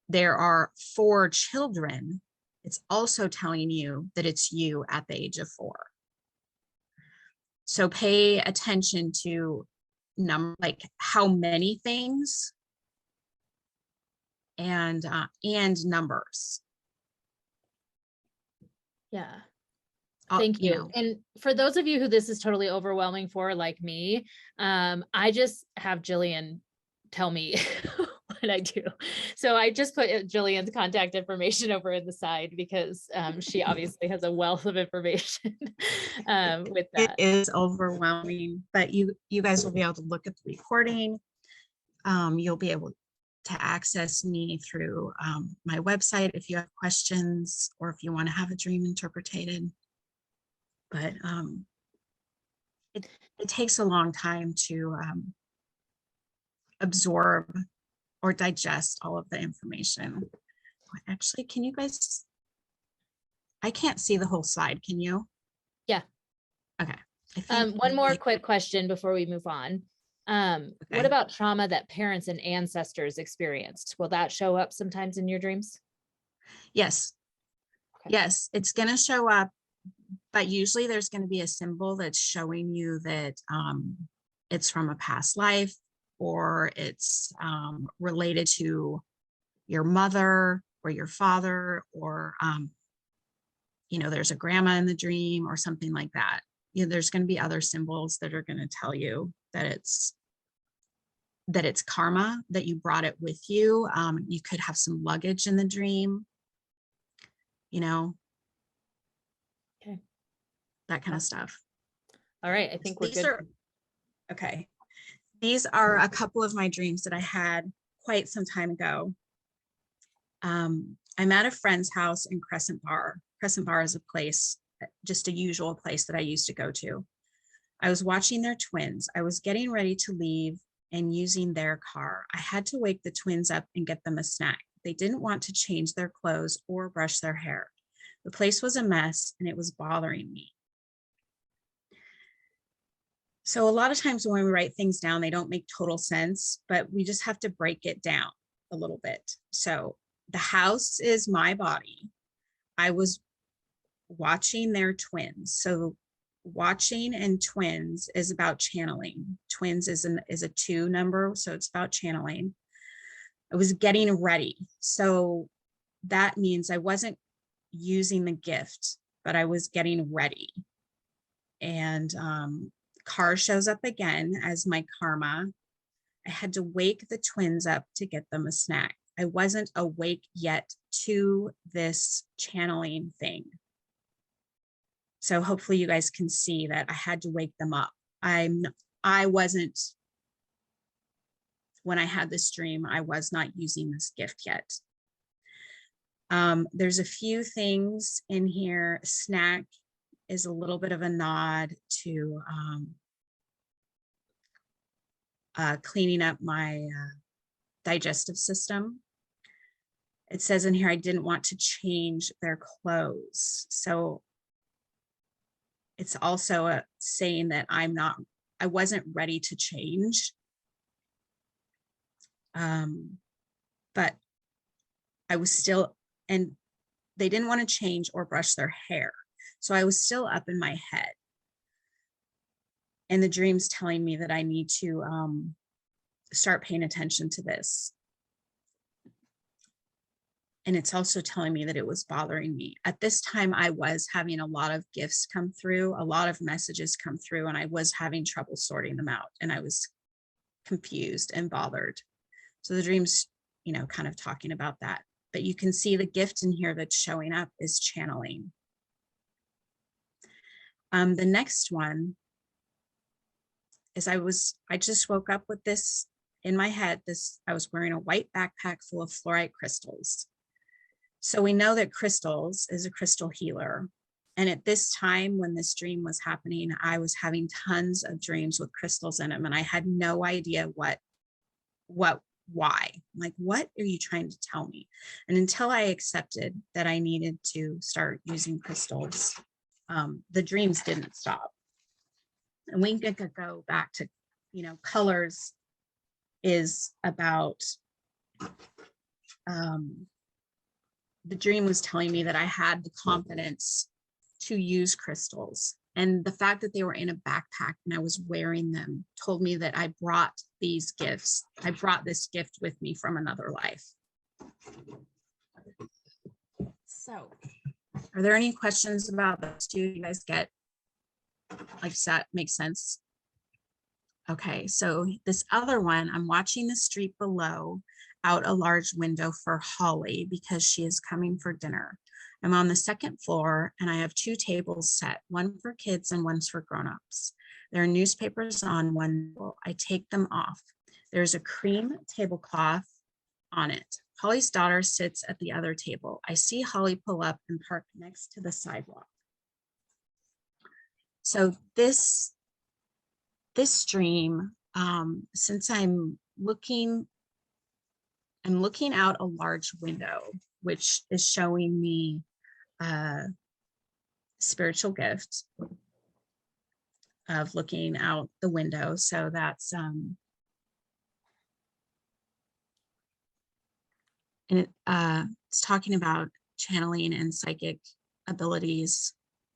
there are 4 children, it's also telling you that it's you at the age of 4. So pay attention to like how many things and numbers. Yeah. Thank you. You know. And for those of you who this is totally overwhelming for, like me, I just have Gillian tell me what I do. So I just put Gillian's contact information over in the side because she obviously has a wealth of information with that. It is overwhelming, but you guys will be able to look at the recording. You'll be able to access me through my website if you have questions or if you want to have a dream interpreted. But it takes a long time to absorb or digest all of the information. Actually, can you guys, I can't see the whole slide, can you? Yeah. Okay. One more quick question before we move on. What about trauma that parents and ancestors experienced? Will that show up sometimes in your dreams? Yes. Okay. Yes, it's going to show up, but usually there's going to be a symbol that's showing you that it's from a past life, or it's related to your mother or your father, or you know, there's a grandma in the dream or something like that. You know, there's going to be other symbols that are going to tell you that it's karma, that you brought it with you. You could have some luggage in the dream, you know, okay, that kind of stuff. All right, I think we're good. Okay. These are a couple of my dreams that I had quite some time ago. I'm at a friend's house in Crescent Bar. Crescent Bar is a place, just a usual place that I used to go to. I was watching their twins. I was getting ready to leave and using their car. I had to wake the twins up and get them a snack. They didn't want to change their clothes or brush their hair. The place was a mess and it was bothering me. So a lot of times when we write things down, they don't make total sense, but we just have to break it down a little bit. So the house is my body. I was watching their twins. So watching and twins is about channeling. Twins is a 2 number, so it's about channeling. I was getting ready. So that means I wasn't using the gift, but I was getting ready. And car shows up again as my karma. I had to wake the twins up to get them a snack. I wasn't awake yet to this channeling thing. So hopefully you guys can see that I had to wake them up. I wasn't, when I had this dream, I was not using this gift yet. There's a few things in here. Snack is a little bit of a nod to cleaning up my digestive system. It says in here, I didn't want to change their clothes. So it's also saying that I wasn't ready to change. But I was still, and they didn't want to change or brush their hair. So I was still up in my head. And the dream's telling me that I need to start paying attention to this. And it's also telling me that it was bothering me. At this time, I was having a lot of gifts come through, a lot of messages come through, and I was having trouble sorting them out. And I was confused and bothered. So the dream's, you know, kind of talking about that. But you can see the gift in here that's showing up is channeling. The next one is I just woke up with this in my head. I was wearing a white backpack full of fluorite crystals. So we know that crystals is a crystal healer. And at this time when this dream was happening, I was having tons of dreams with crystals in them. And I had no idea why. Like, what are you trying to tell me? And until I accepted that I needed to start using crystals, the dreams didn't stop. And we could go back to, you know, colors is about, the dream was telling me that I had the confidence to use crystals. And the fact that they were in a backpack and I was wearing them told me that I brought these gifts. I brought this gift with me from another life. So, are there any questions about this? Do you guys get, like, does that make sense? Okay, so this other one, I'm watching the street below out a large window for Holly because she is coming for dinner. I'm on the second floor and I have 2 tables set, one for kids and one's for grown-ups. There are newspapers on one table. I take them off. There's a cream tablecloth on it. Holly's daughter sits at the other table. I see Holly pull up and park next to the sidewalk. So this dream, since I'm looking out a large window, which is showing me a spiritual gift of looking out the window. So that's and it's talking about channeling and psychic abilities.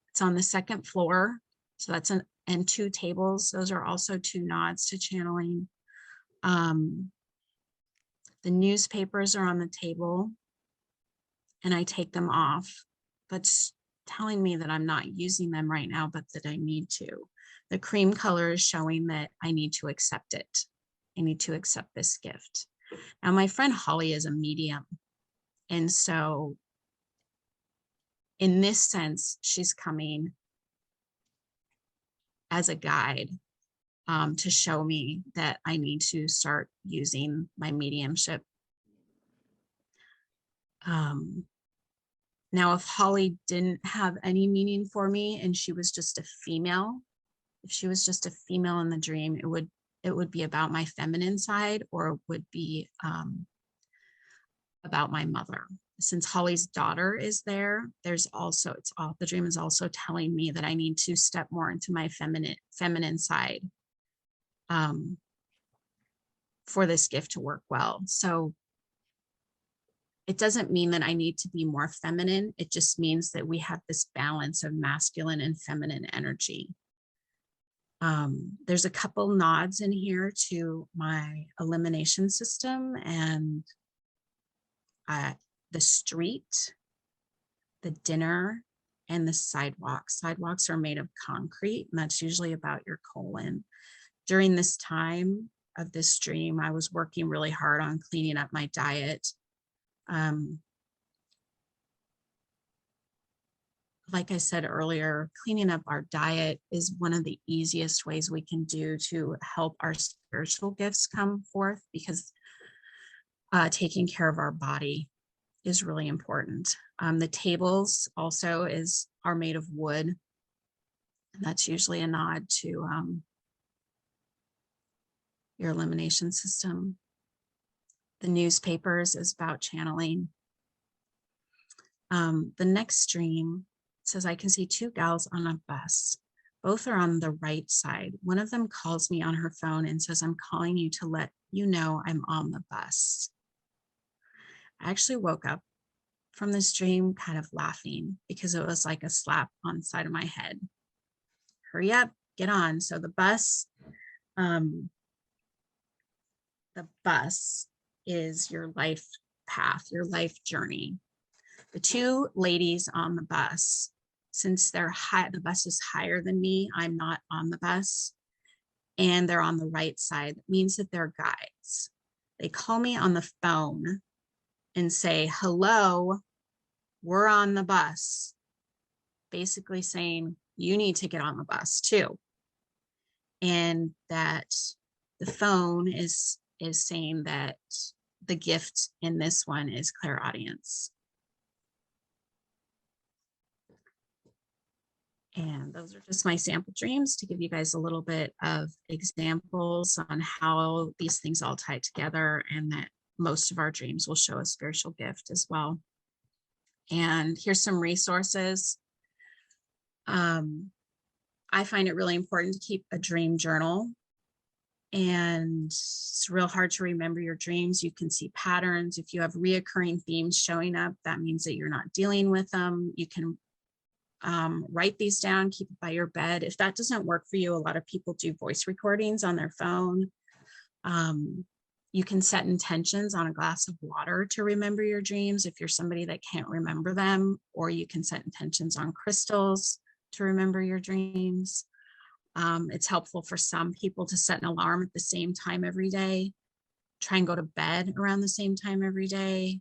It's on the second floor, so that's and 2 tables. Those are also 2 nods to channeling. The newspapers are on the table and I take them off, but telling me that I'm not using them right now, but that I need to. The cream color is showing that I need to accept it. I need to accept this gift. Now, my friend Holly is a medium. And so in this sense, she's coming as a guide to show me that I need to start using my mediumship. Now, if Holly didn't have any meaning for me and she was just a female, if she was just a female in the dream, it would be about my feminine side, or it would be about my mother. Since Holly's daughter is there, the dream is also telling me that I need to step more into my feminine side for this gift to work well. So it doesn't mean that I need to be more feminine. It just means that we have this balance of masculine and feminine energy. There's a couple nods in here to my elimination system and the street, the dinner, and the sidewalk. Sidewalks are made of concrete, and that's usually about your colon. During this time of this dream, I was working really hard on cleaning up my diet. Like I said earlier, cleaning up our diet is one of the easiest ways we can do to help our spiritual gifts come forth, because taking care of our body is really important. The tables also are made of wood. And that's usually a nod to your elimination system. The newspapers is about channeling. The next dream says, I can see 2 gals on a bus. Both are on the right side. One of them calls me on her phone and says, I'm calling you to let you know I'm on the bus. I actually woke up from this dream kind of laughing because it was like a slap on the side of my head. Hurry up, get on. So the bus is your life path, your life journey. The two ladies on the bus, since they're high, the bus is higher than me, I'm not on the bus, and they're on the right side. That means that they're guides. They call me on the phone and say, hello, we're on the bus. Basically saying, you need to get on the bus too. And that the phone is saying that the gift in this one is clairaudience. And those are just my sample dreams to give you guys a little bit of examples on how these things all tie together, and that most of our dreams will show a spiritual gift as well. And here's some resources. I find it really important to keep a dream journal, and it's real hard to remember your dreams. You can see patterns. If you have reoccurring themes showing up, that means that you're not dealing with them. You can write these down, keep it by your bed. If that doesn't work for you, a lot of people do voice recordings on their phone. You can set intentions on a glass of water to remember your dreams if you're somebody that can't remember them, or you can set intentions on crystals to remember your dreams. It's helpful for some people to set an alarm at the same time every day. Try and go to bed around the same time every day.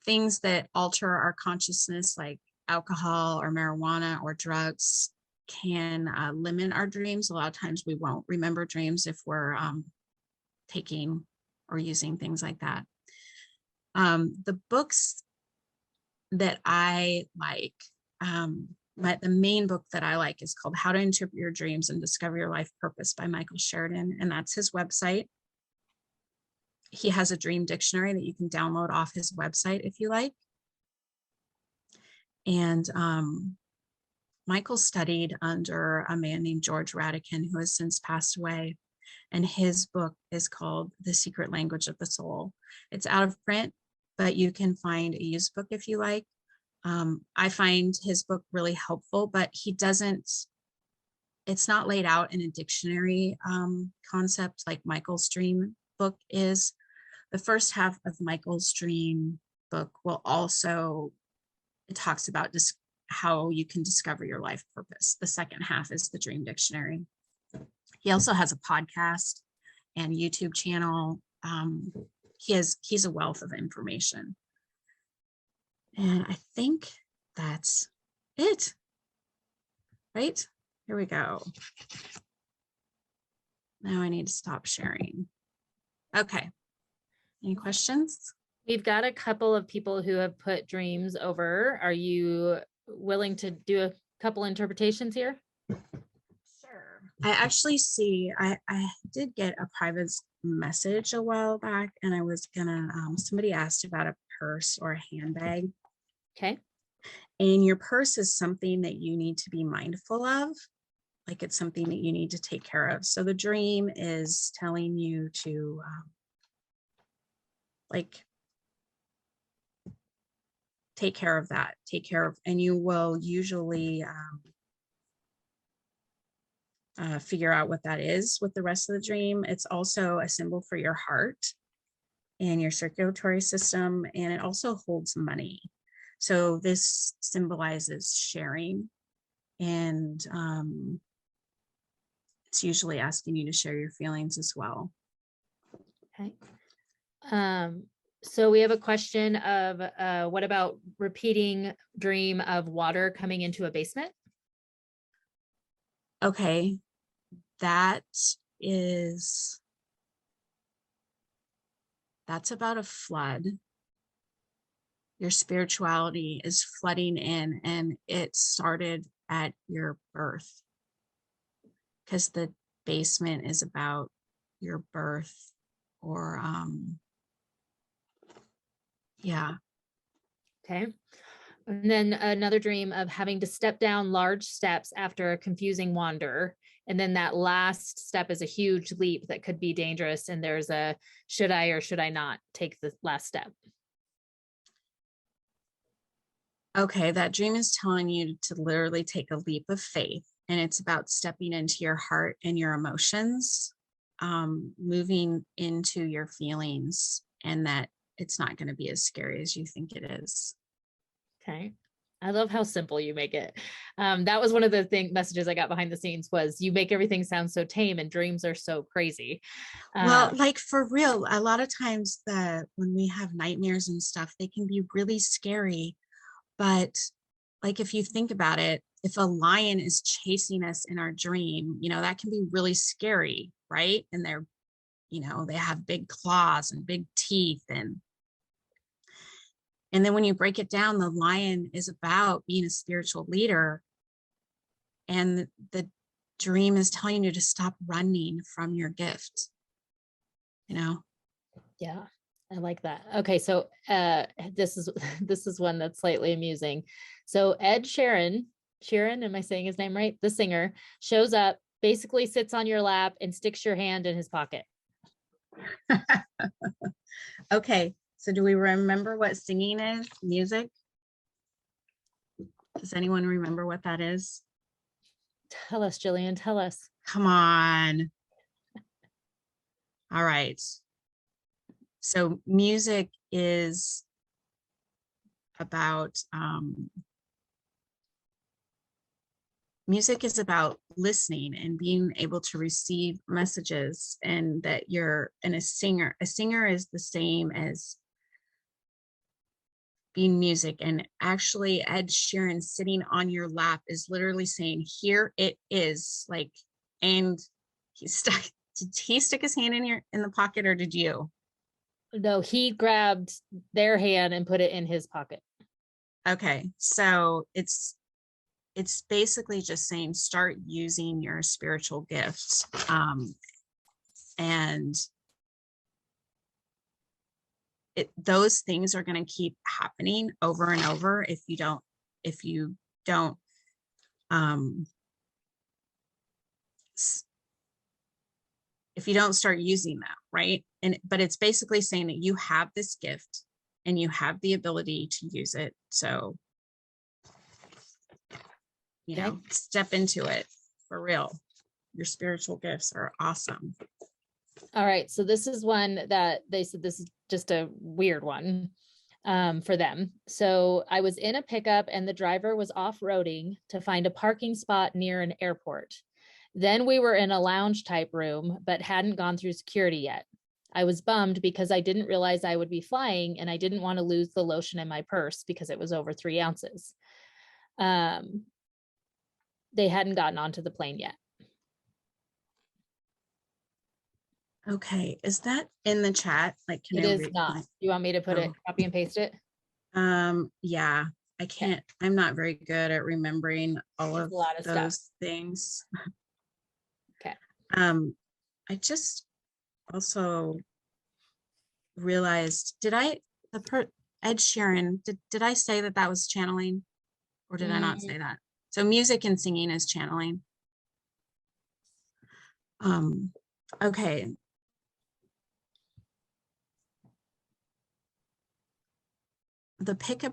Things that alter our consciousness, like alcohol or marijuana or drugs, can limit our dreams. A lot of times we won't remember dreams if we're taking or using things like that. The books that I like, the main book that I like is called How to Interpret Your Dreams and Discover Your Life Purpose by Michael Sheridan, and that's his website. He has a dream dictionary that you can download off his website if you like. And Michael studied under a man named George Radican, who has since passed away. And his book is called The Secret Language of the Soul. It's out of print, but you can find a used book if you like. I find his book really helpful, but it's not laid out in a dictionary concept like Michael's dream book is. The first half of Michael's dream book will also, it talks about how you can discover your life purpose. The second half is the dream dictionary. He also has a podcast and YouTube channel. He's a wealth of information. And I think that's it, right? Here we go. Now I need to stop sharing. Okay. Any questions? We've got a couple of people who have put dreams over. Are you willing to do a couple interpretations here? Sure. I actually see, I did get a private message a while back, and I was gonna, somebody asked about a purse or a handbag. Okay. And your purse is something that you need to be mindful of. Like it's something that you need to take care of. So the dream is telling you to take care of that, and you will usually figure out what that is with the rest of the dream. It's also a symbol for your heart and your circulatory system, and it also holds money. So this symbolizes sharing, and it's usually asking you to share your feelings as well. Okay. So we have a question of what about repeating dream of water coming into a basement? Okay, that's about a flood. Your spirituality is flooding in, and it started at your birth, because the basement is about your birth, or yeah. Okay. And then another dream of having to step down large steps after a confusing wander. And then that last step is a huge leap that could be dangerous. And there's a, should I or should I not take the last step? Okay, that dream is telling you to literally take a leap of faith, and it's about stepping into your heart and your emotions, moving into your feelings, and that it's not going to be as scary as you think it is. Okay. I love how simple you make it. That was one of the messages I got behind the scenes was you make everything sound so tame and dreams are so crazy. Well, like for real, a lot of times when we have nightmares and stuff, they can be really scary. But like, if you think about it, if a lion is chasing us in our dream, that can be really scary, right? And they're, they have big claws and big teeth. And then when you break it down, the lion is about being a spiritual leader. And the dream is telling you to stop running from your gift, Yeah. I like that. Okay. So, this is one that's slightly amusing. So Ed Sheeran, am I saying his name right? The singer shows up, basically sits on your lap and sticks your hand in his pocket. Okay. So do we remember what singing is? Music? Does anyone remember what that is? Tell us, Gillian, tell us. Come on. All right. So music is about listening and being able to receive messages, and that a singer is the same as being music. And actually Ed Sheeran sitting on your lap is literally saying, here it is, like, and did he stick his hand in the pocket, or did you? No, he grabbed their hand and put it in his pocket. Okay, so it's basically just saying start using your spiritual gifts, and those things are going to keep happening over and over if you don't start using that, right? But it's basically saying that you have this gift and you have the ability to use it. So, step into it for real. Your spiritual gifts are awesome. All right. So this is one that they said this is just a weird one for them. So I was in a pickup and the driver was off-roading to find a parking spot near an airport. Then we were in a lounge type room, but hadn't gone through security yet. I was bummed because I didn't realize I would be flying and I didn't want to lose the lotion in my purse because it was over 3 ounces. They hadn't gotten onto the plane yet. Okay, is that in the chat? Like, can it is not. You want me to put it, copy and paste it? Yeah, I can't. Okay. I'm not very good at remembering all of those things. Okay. I just also realized, Ed Sheeran, did I say that was channeling, or did I not say that? So music and singing is channeling. Okay. The pickup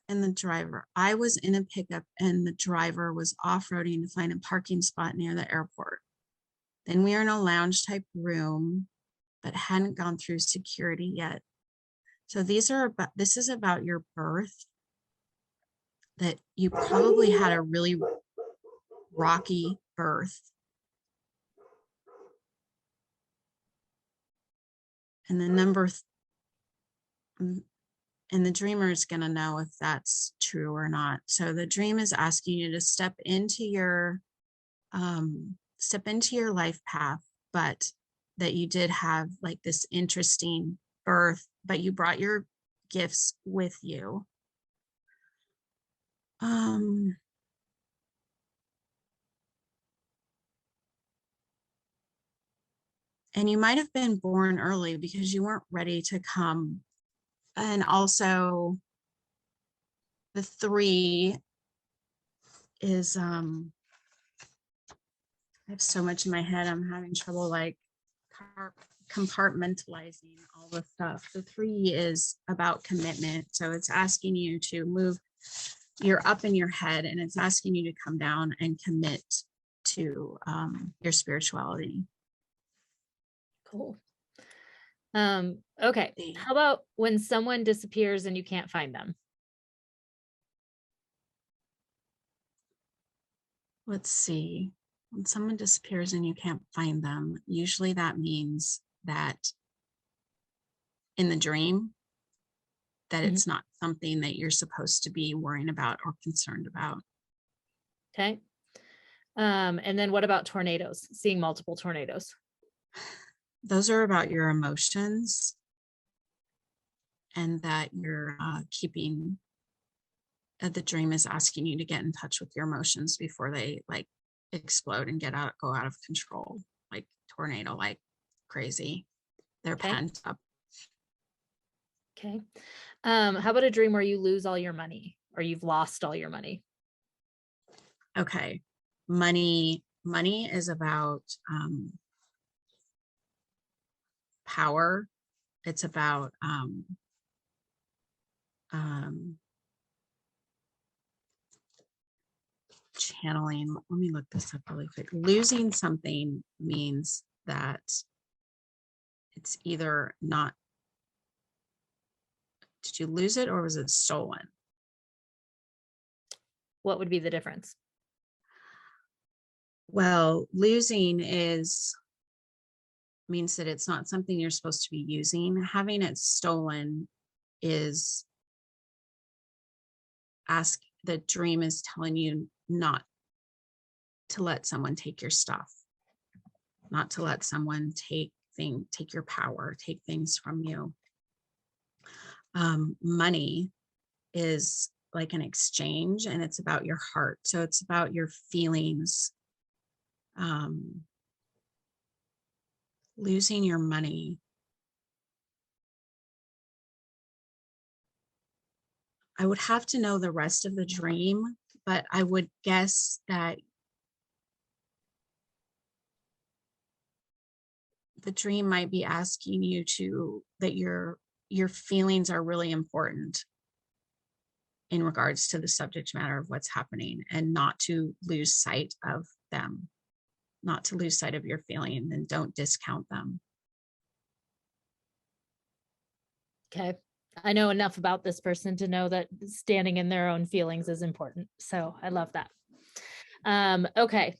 and the driver. I was in a pickup and the driver was off-roading to find a parking spot near the airport. Then we are in a lounge type room, but hadn't gone through security yet. So this is about your birth, that you probably had a really rocky birth. And the and the dreamer is going to know if that's true or not. So the dream is asking you to step into your life path, but that you did have like this interesting birth, but you brought your gifts with you. And you might have been born early because you weren't ready to come. And also the 3 is I have so much in my head. I'm having trouble like compartmentalizing all the stuff. The 3 is about commitment. So it's asking you to move. You're up in your head, and it's asking you to come down and commit to your spirituality. Cool. Okay. How about when someone disappears and you can't find them? Let's see. When someone disappears and you can't find them, usually that means that in the dream, that it's not something that you're supposed to be worrying about or concerned about. Okay. And then what about tornadoes? Seeing multiple tornadoes? Those are about your emotions, and that you're keeping, the dream is asking you to get in touch with your emotions before they like explode and go out of control, like tornado, like crazy. They're pent up. Okay. How about a dream where you lose all your money or you've lost all your money? Okay. Money is about power. It's about channeling. Let me look this up really quick. Losing something means that it's either not. Did you lose it or was it stolen? What would be the difference? Well, losing means that it's not something you're supposed to be using. Having it stolen is the dream is telling you not to let someone take your stuff, not to let someone take your power, take things from you. Money is like an exchange, and it's about your heart. So it's about your feelings. Losing your money. I would have to know the rest of the dream, but I would guess that the dream might be asking you that your feelings are really important in regards to the subject matter of what's happening, and not to lose sight of them, not to lose sight of your feelings, and don't discount them. Okay. I know enough about this person to know that standing in their own feelings is important. So I love that. Okay.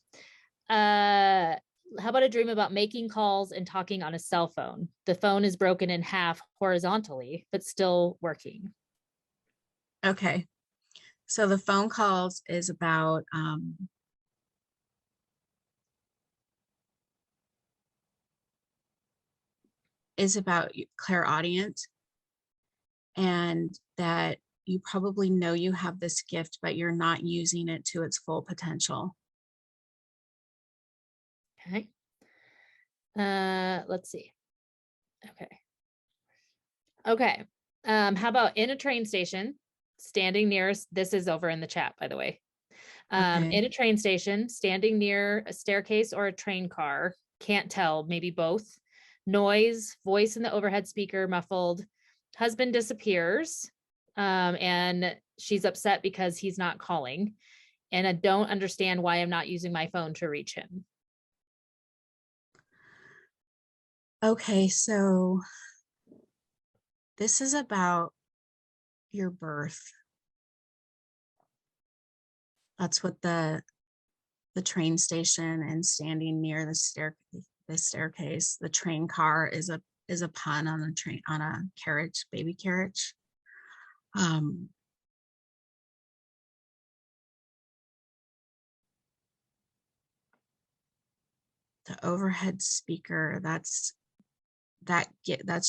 How about a dream about making calls and talking on a cell phone? The phone is broken in half horizontally, but still working. Okay. So the phone calls is about clairaudient, and that you probably know you have this gift, but you're not using it to its full potential. Okay. Let's see. Okay. How about in a train station, standing near, this is over in the chat, by the way. In a train station, standing near a staircase or a train car, can't tell, maybe both. Noise, voice in the overhead speaker, muffled. Husband disappears, and she's upset because he's not calling. And I don't understand why I'm not using my phone to reach him. Okay, so this is about your birth. That's what the train station and standing near the staircase. The train car is a pun on a carriage, baby carriage. The overhead speaker, that's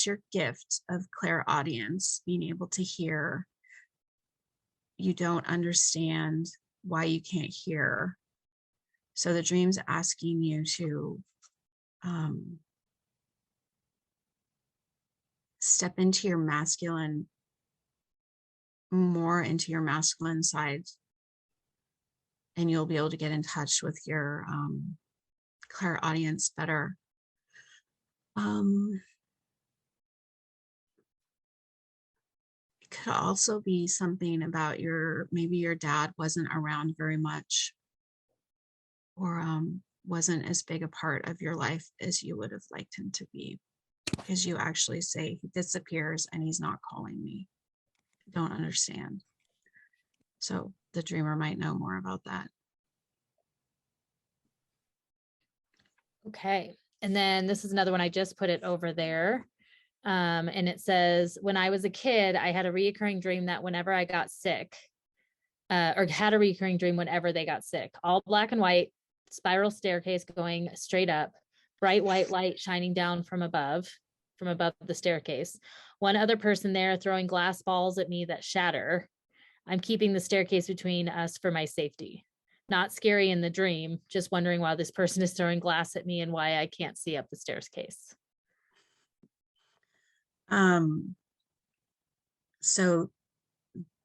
your gift of clairaudience, being able to hear. You don't understand why you can't hear. So the dream's asking you to step into your masculine, more into your masculine side, and you'll be able to get in touch with your clairaudience better. It could also be something about maybe your dad wasn't around very much, or wasn't as big a part of your life as you would have liked him to be, because you actually say he disappears and he's not calling me. I don't understand. So the dreamer might know more about that. Okay. And then this is another one. I just put it over there. And it says, when I was a kid, I had a reoccurring dream that whenever I got sick, or had a recurring dream whenever they got sick, all black and white, spiral staircase going straight up, bright white light shining down from above the staircase. One other person there throwing glass balls at me that shatter. I'm keeping the staircase between us for my safety. Not scary in the dream, just wondering why this person is throwing glass at me and why I can't see up the staircase. So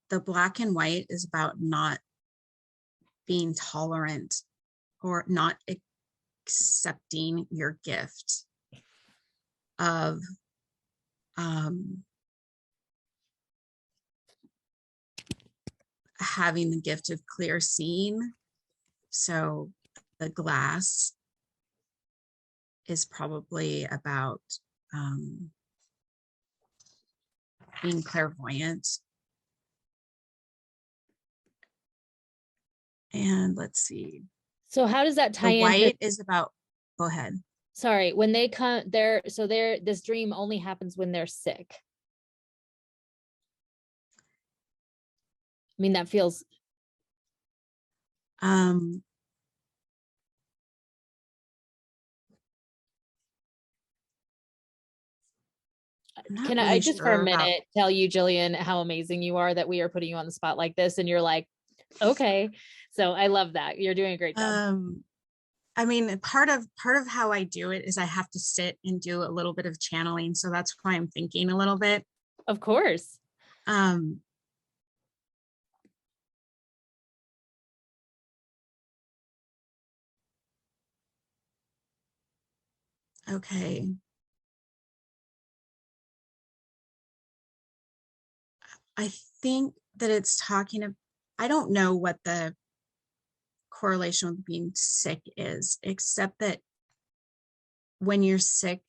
the black and white is about not being tolerant or not accepting your gift of having the gift of clear seeing. So the glass is probably about being clairvoyant. And let's see. So how does that tie the in? White is about, go ahead. Sorry, when they come there, so this dream only happens when they're sick. I mean, that feels. Can I just for a minute tell you, Gillian, how amazing you are that we are putting you on the spot like this, and you're like, okay. So I love that. You're doing a great job. I mean, part of how I do it is I have to sit and do a little bit of channeling. So that's why I'm thinking a little bit. Of course. Okay. I think that it's talking of, I don't know what the correlation with being sick is, except that when you're sick,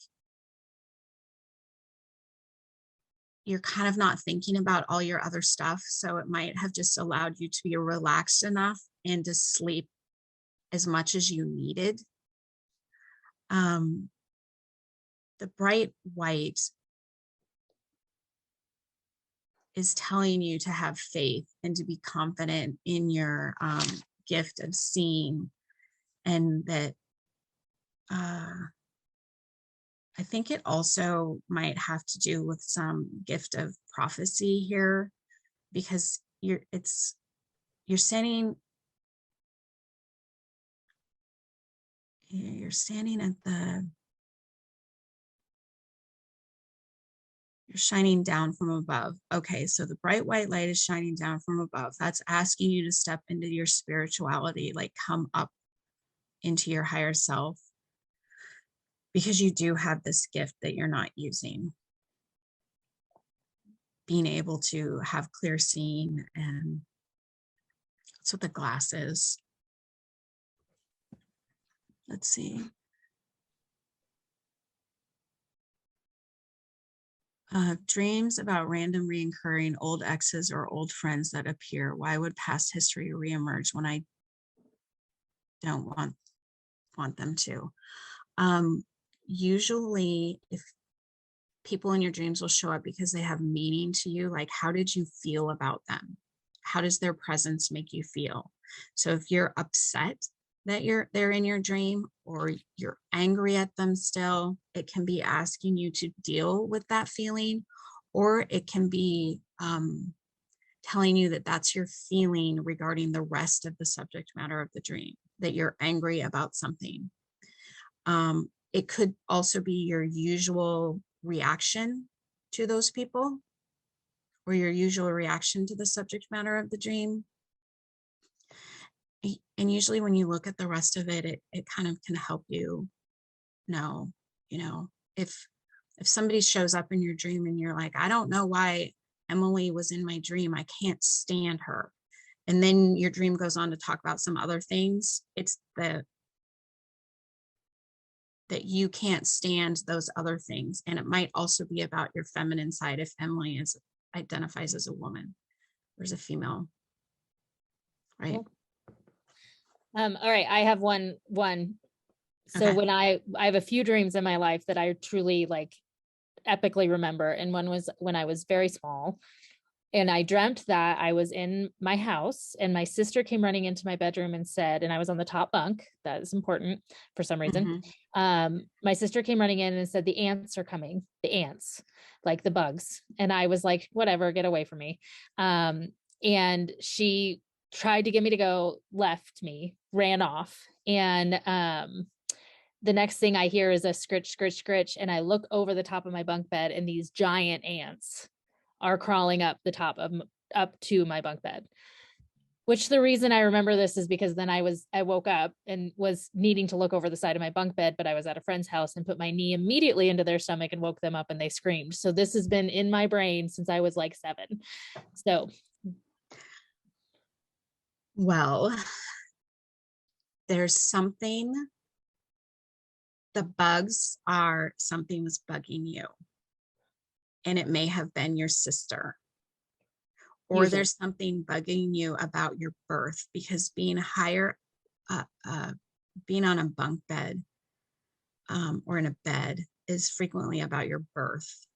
you're kind of not thinking about all your other stuff. So it might have just allowed you to be relaxed enough and to sleep as much as you needed. The bright white is telling you to have faith and to be confident in your gift of seeing, and that I think it also might have to do with some gift of prophecy here, because you're standing at you're shining down from above. Okay, so the bright white light is shining down from above. That's asking you to step into your spirituality, like come up into your higher self, because you do have this gift that you're not using. Being able to have clear seeing, and that's what the glass is. Let's see. Dreams about random reoccurring old exes or old friends that appear. Why would past history reemerge when I don't want them to? Usually, if people in your dreams will show up because they have meaning to you, like how did you feel about them? How does their presence make you feel? So if you're upset that they're in your dream, or you're angry at them still, it can be asking you to deal with that feeling, or it can be telling you that that's your feeling regarding the rest of the subject matter of the dream, that you're angry about something. It could also be your usual reaction to those people, or your usual reaction to the subject matter of the dream. And usually when you look at the rest of it, it kind of can help you know, if somebody shows up in your dream and you're like, I don't know why Emily was in my dream, I can't stand her. And then your dream goes on to talk about some other things. It's that you can't stand those other things. And it might also be about your feminine side if Emily identifies as a woman or as a female. Right. Cool. All right. I have one. So Okay. when I have a few dreams in my life that I truly like epically remember. And one was when I was very small and I dreamt that I was in my house and my sister came running into my bedroom and said, and I was on the top bunk. That is important for some reason. My sister came running in and said, the ants are coming, the ants, like the bugs. And I was like, whatever, get away from me. And she tried to get me to go, left me, ran off. And the next thing I hear is a scritch, scritch, scritch. And I look over the top of my bunk bed and these giant ants are crawling up to my bunk bed. Which the reason I remember this is because then I woke up and was needing to look over the side of my bunk bed, but I was at a friend's house and put my knee immediately into their stomach and woke them up and they screamed. So this has been in my brain since I was like 7. So. Well, there's something, the bugs are something was bugging you. And it may have been your sister. Or Usually. there's something bugging you about your birth, because being higher, being on a bunk bed or in a bed is frequently about your birth.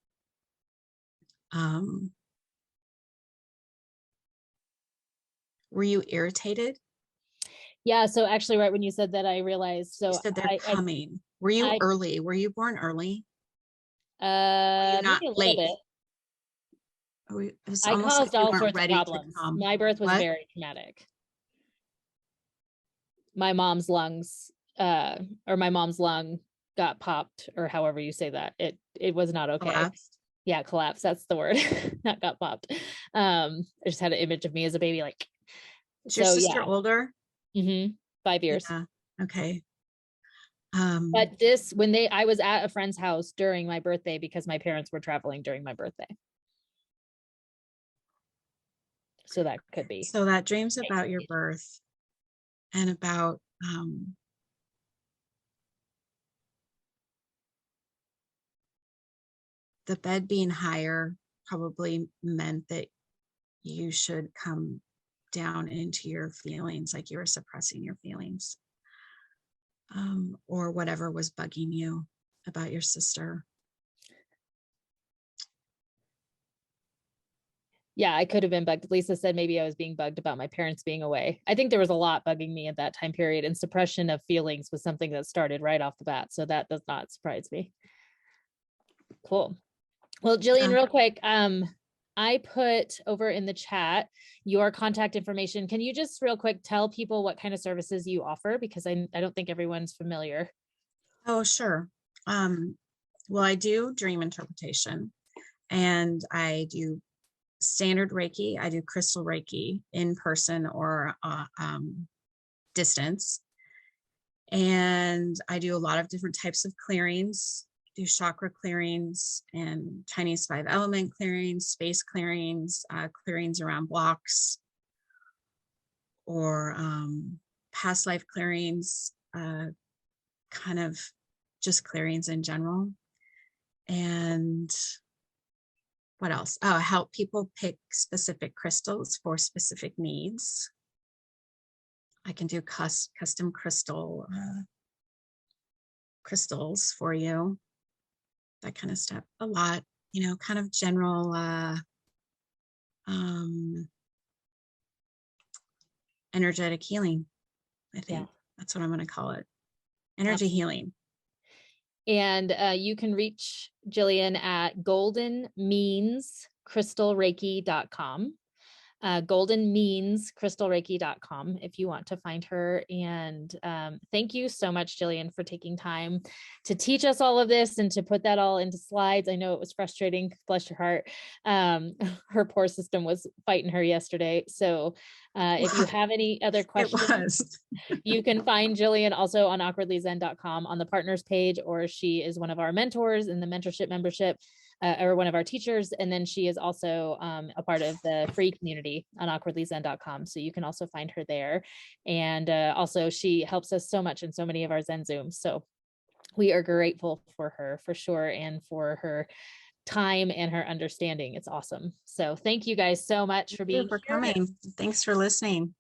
Were you irritated? Yeah. So actually, right when you said that, I realized. So you said they're coming. Were you early? Were you born early? Maybe not a little late? bit. It was I almost caused like you all weren't sorts of ready to problems. come. My birth was What? very traumatic. My mom's lungs, or my mom's lung got popped, or however you say that. It was not okay. Collapsed? Yeah, collapsed. That's the word. Not got popped. I just had an image of me as a baby, like. Is your sister older? 5 years. Yeah. Okay. But I was at a friend's house during my birthday because my parents were traveling during my birthday. So that could be. So that dream's about your birth and about the bed being higher probably meant that you should come down into your feelings, like you were suppressing your feelings, or whatever was bugging you about your sister. Yeah, I could have been bugged. Lisa said maybe I was being bugged about my parents being away. I think there was a lot bugging me at that time period, and suppression of feelings was something that started right off the bat. So that does not surprise me. Cool. Well, Gillian, real quick, I put over in the chat your contact information. Can you just real quick tell people what kind of services you offer? Because I don't think everyone's familiar. Oh, sure. Well, I do dream interpretation, and I do standard Reiki. I do Crystal Reiki in person or distance. And I do a lot of different types of clearings. Do chakra clearings and Chinese 5 element clearings, space clearings, clearings around blocks, or past life clearings, kind of just clearings in general. And what else? Oh, help people pick specific crystals for specific needs. I can do custom crystals for you. That kind of stuff. A lot, kind of general energetic healing. I think that's what I'm going to call it. Energy healing. And you can reach Gillian at goldenmeanscrystalreiki.com. Golden Means crystalreiki.com if you want to find her. And thank you so much, Gillian, for taking time to teach us all of this and to put that all into slides. I know it was frustrating, bless your heart. Her poor system was fighting her yesterday. So if you have any other questions, you can find Gillian also on awkwardlyzen.com on the partners page, or she is one of our mentors in the mentorship membership. Or one of our teachers. And then she is also a part of the free community on awkwardlyzen.com. So you can also find her there. And also she helps us so much in so many of our Zen Zooms. So we are grateful for her for sure. And for her time and her understanding. It's awesome. So thank you guys so much for being here. Coming. Thanks for listening.